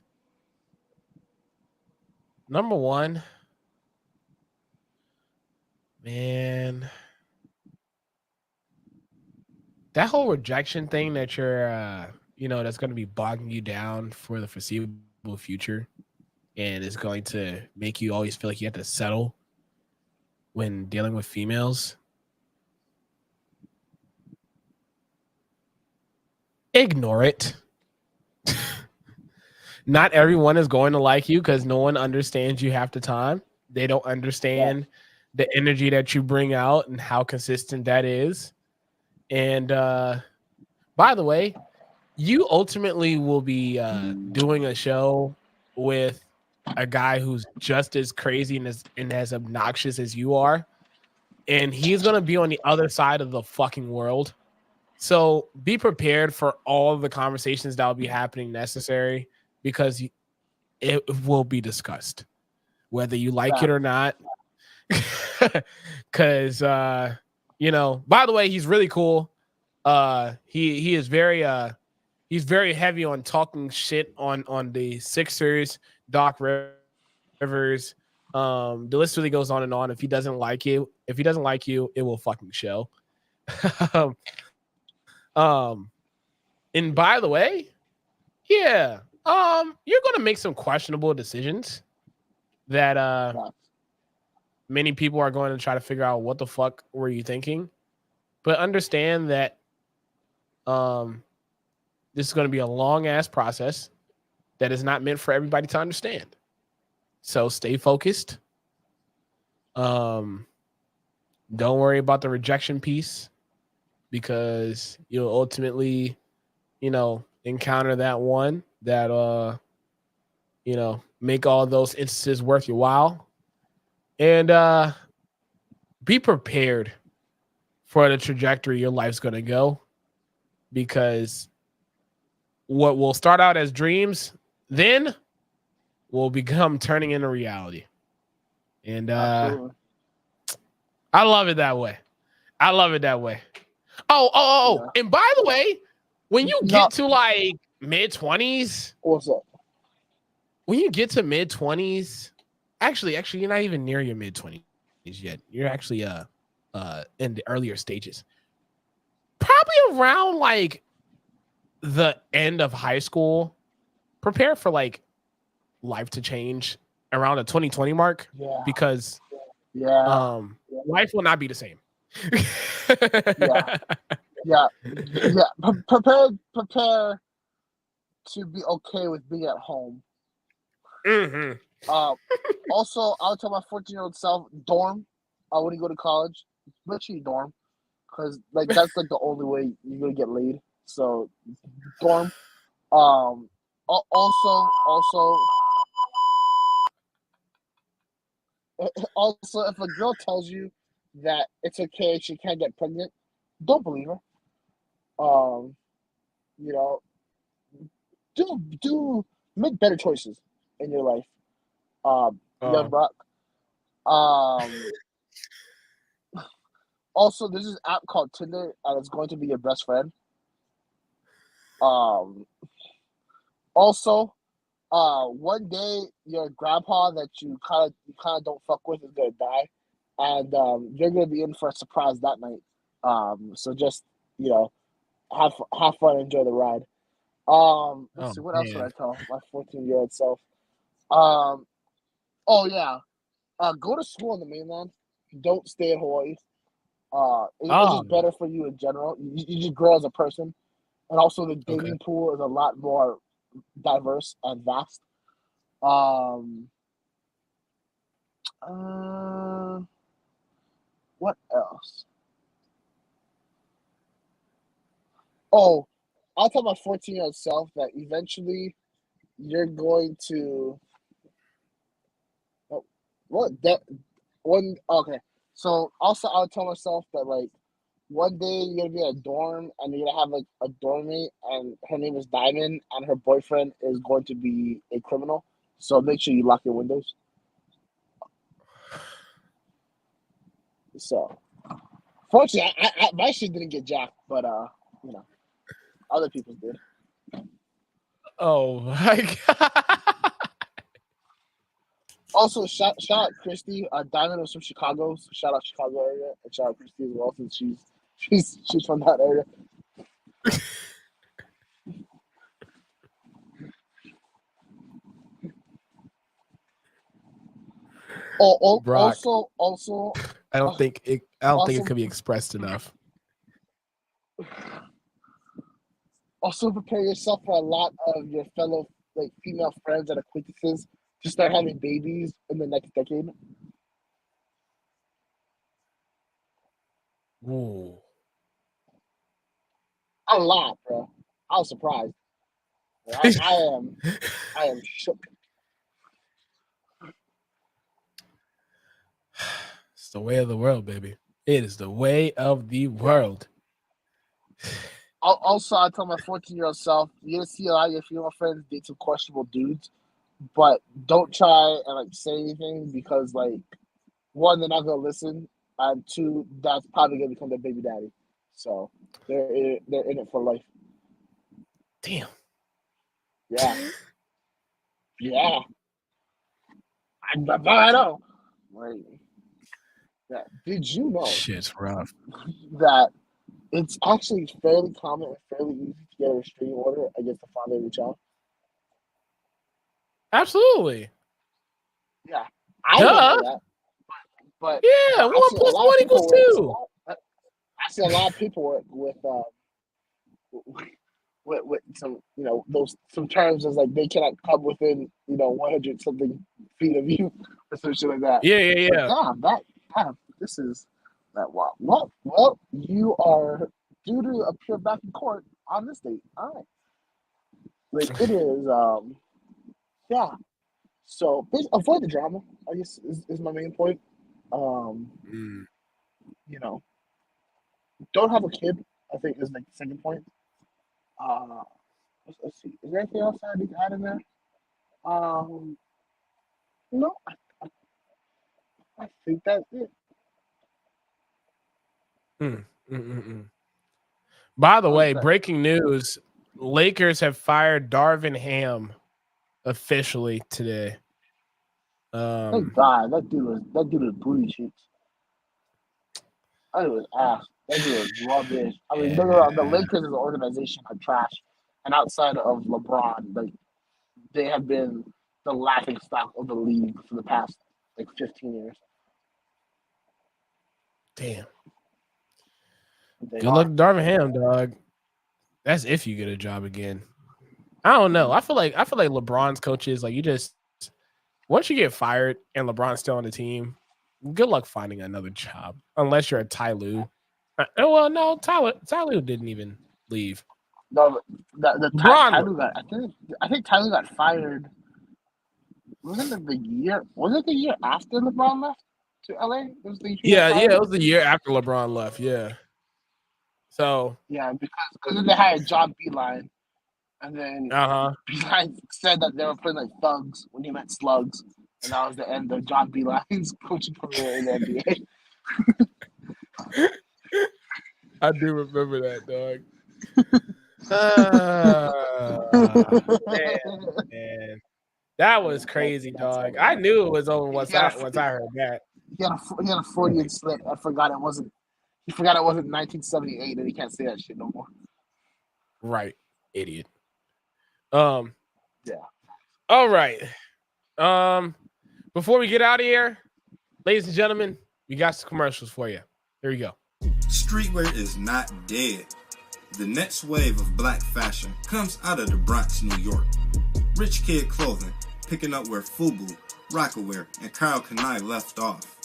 number one, man, that whole rejection thing that you're, that's going to be bogging you down for the foreseeable future, and is going to make you always feel like you have to settle when dealing with females. Ignore it. Not everyone is going to like you because no one understands you half the time. They don't understand the energy that you bring out and how consistent that is. And by the way, you ultimately will be doing a show with a guy who's just as crazy and as obnoxious as you are. And he's going to be on the other side of the fucking world. So be prepared for all of the conversations that will be happening necessary, because it will be discussed, whether you like it or not. Because, by the way, he's really cool. He is very he's very heavy on talking shit on the Sixers, Doc Rivers. The list really goes on and on. If he doesn't like you, it will fucking show. And by the way, you're gonna make some questionable decisions that many people are going to try to figure out what the fuck were you thinking. But understand that this is going to be a long ass process that is not meant for everybody to understand. So stay focused. Don't worry about the rejection piece, because you'll ultimately, encounter that one that make all those instances worth your while. And be prepared for the trajectory your life's going to go, because what will start out as dreams then will become turning into reality. And I love it that way. Oh. And by the way, when you get to like mid-20s, what's up? When you get to mid-20s, actually, you're not even near your mid-20s yet. You're actually in the earlier stages. Probably around like the end of high school, prepare for like life to change around the 2020 mark, because life will not be the same. Prepare to be okay with being at home. Also, I'll tell my 14-year-old self, dorm when you go to college, literally dorm, because like that's like the only way you're gonna get laid. So dorm. Also, if a girl tells you that it's okay, she can't get pregnant, don't believe her. Do make better choices in your life. Young Brock. Also, there's this app called Tinder, and it's going to be your best friend. Also, one day your grandpa that you kind of don't fuck with is gonna die, and you're gonna be in for a surprise that night. So just have fun, enjoy the ride. Let's see, what else would I tell my 14-year-old self? Go to school in the mainland. Don't stay in Hawaii. It's just better for you in general. You just grow as a person, and also the dating pool is a lot more diverse and vast. What else? Oh, I'll tell my 14-year-old self that eventually you're going to. Oh, what that one? Okay, so also I'll tell myself that like one day you're gonna be in a dorm and you're gonna have like a dorm mate and her name is Diamond and her boyfriend is going to be a criminal. So make sure you lock your windows. So, fortunately, my shit didn't get jacked, but other people's did. Oh my god! Also, shout out Christy. Diamond was from Chicago, so shout out Chicago area, and shout out Christy as well, since she's from that area. Brock, also, I don't think it can be expressed enough. Also, prepare yourself for a lot of your fellow like female friends and acquaintances to start having babies in the next decade. Ooh. A lot, bro. I was surprised. I am shook. It's the way of the world, baby. It is the way of the world. Also, I tell my 14-year-old self, you're gonna see a lot of your female friends date some questionable dudes, but don't try and like say anything because like one, they're not gonna listen, and two, that's probably gonna become their baby daddy. So they're in it for life. Damn. Yeah. Yeah. I know. Like, yeah. Did you know Shit's rough. that it's actually fairly common and fairly easy to get a restraining order against the father of your child? Absolutely. Yeah. I didn't know that. But yeah, 1 + 1 = 2. I see a lot of paperwork with some those some terms as like they cannot come within 100 something feet of you or some shit like that. Yeah. But this is that wow. Well, you are due to appear back in court on this date. All right, like it is. Yeah. So avoid the drama. I guess is my main point. You know, don't have a kid. I think is like the second point. Uh, let's see. Is there anything else I need to add in there? No, I think that's it. By the way, breaking news: Lakers have fired Darvin Ham officially today. Thank God that dude was booty cheeks. That was ass. That dude was rubbish. I mean, the Lakers as an organization are trash, and outside of LeBron, like they have been the laughing stock of the league for the past like 15 years. Damn. Good luck, Darvin Ham, dog. That's if you get a job again. I don't know. I feel like LeBron's coaches, like, you just once you get fired and LeBron's still on the team, good luck finding another job unless you're a Ty Lue. Well, no, Ty Lue didn't even leave. No, Ty Lue got. I think Ty Lue got fired. Wasn't it the year? Was it the year after LeBron left to LA? It was the year it was the year after LeBron left. Yeah. So yeah, because then they hired John Beeline, and then Beeline said that they were playing like thugs when he meant slugs, and that was the end of John Beeline's coaching career in the NBA. I do remember that, dog. Man. That was crazy, dog. I knew it was over once I heard that. He had a Freudian slip. I forgot it wasn't. He forgot it wasn't 1978, and he can't say that shit no more. Right, idiot. Yeah. All right. Before we get out of here, ladies and gentlemen, we got some commercials for you. Here we go. Streetwear is not dead. The next wave of black fashion comes out of the Bronx, New York. Rich Kid Clothing, picking up where FUBU, Rockaware, and Kyle Kanai left off.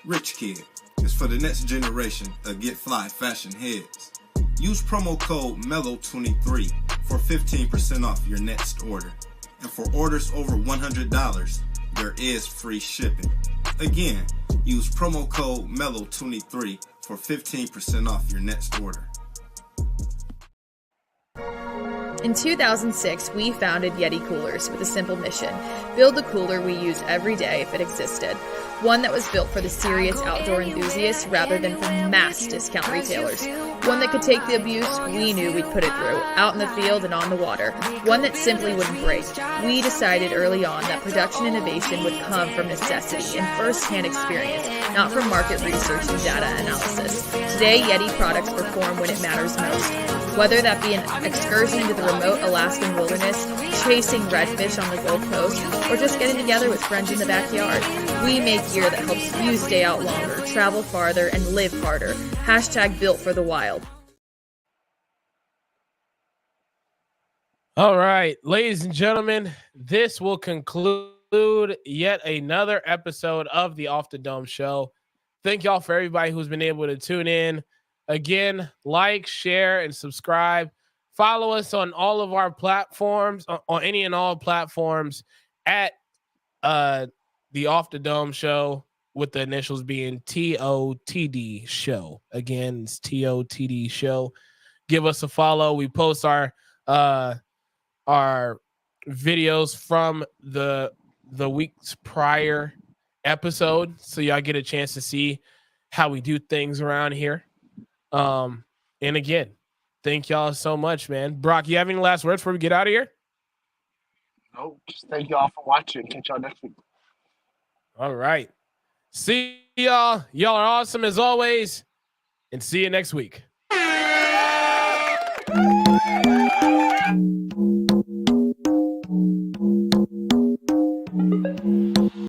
Rich Kid is for the next generation of Get Fly fashion heads. Use promo code MELLOW23 for 15% off your next order. And for orders over $100, there is free shipping. Again, use promo code MELLOW23 for 15% off your next order. In 2006, we founded Yeti Coolers with a simple mission: build the cooler we use every day if it existed. One that was built for the serious outdoor enthusiasts rather than for mass discount retailers. One that could take the abuse we knew we'd put it through, out in the field and on the water. One that simply wouldn't break. We decided early on that production innovation would come from necessity and first-hand experience, not from market research and data analysis. Today, Yeti products perform when it matters most. Whether that be an excursion into the remote Alaskan wilderness, chasing redfish on the Gold Coast, or just getting together with friends in the backyard, we make gear that helps you stay out longer, travel farther, and live harder. Hashtag built for the wild. All right, ladies and gentlemen, this will conclude yet another episode of the Off the Dome Show. Thank y'all for everybody who's been able to tune in. Again, like, share, and subscribe. Follow us on all of our platforms, on any and all platforms at the Off the Dome Show, with the initials being TOTD Show. Again, it's TOTD Show. Give us a follow. We post our videos from the week's prior episode, so y'all get a chance to see how we do things around here. And again, thank y'all so much, man. Brock, you have any last words before we get out of here? No, just thank y'all for watching. Catch y'all next week. All right. See y'all. Y'all are awesome as always. And see you next week.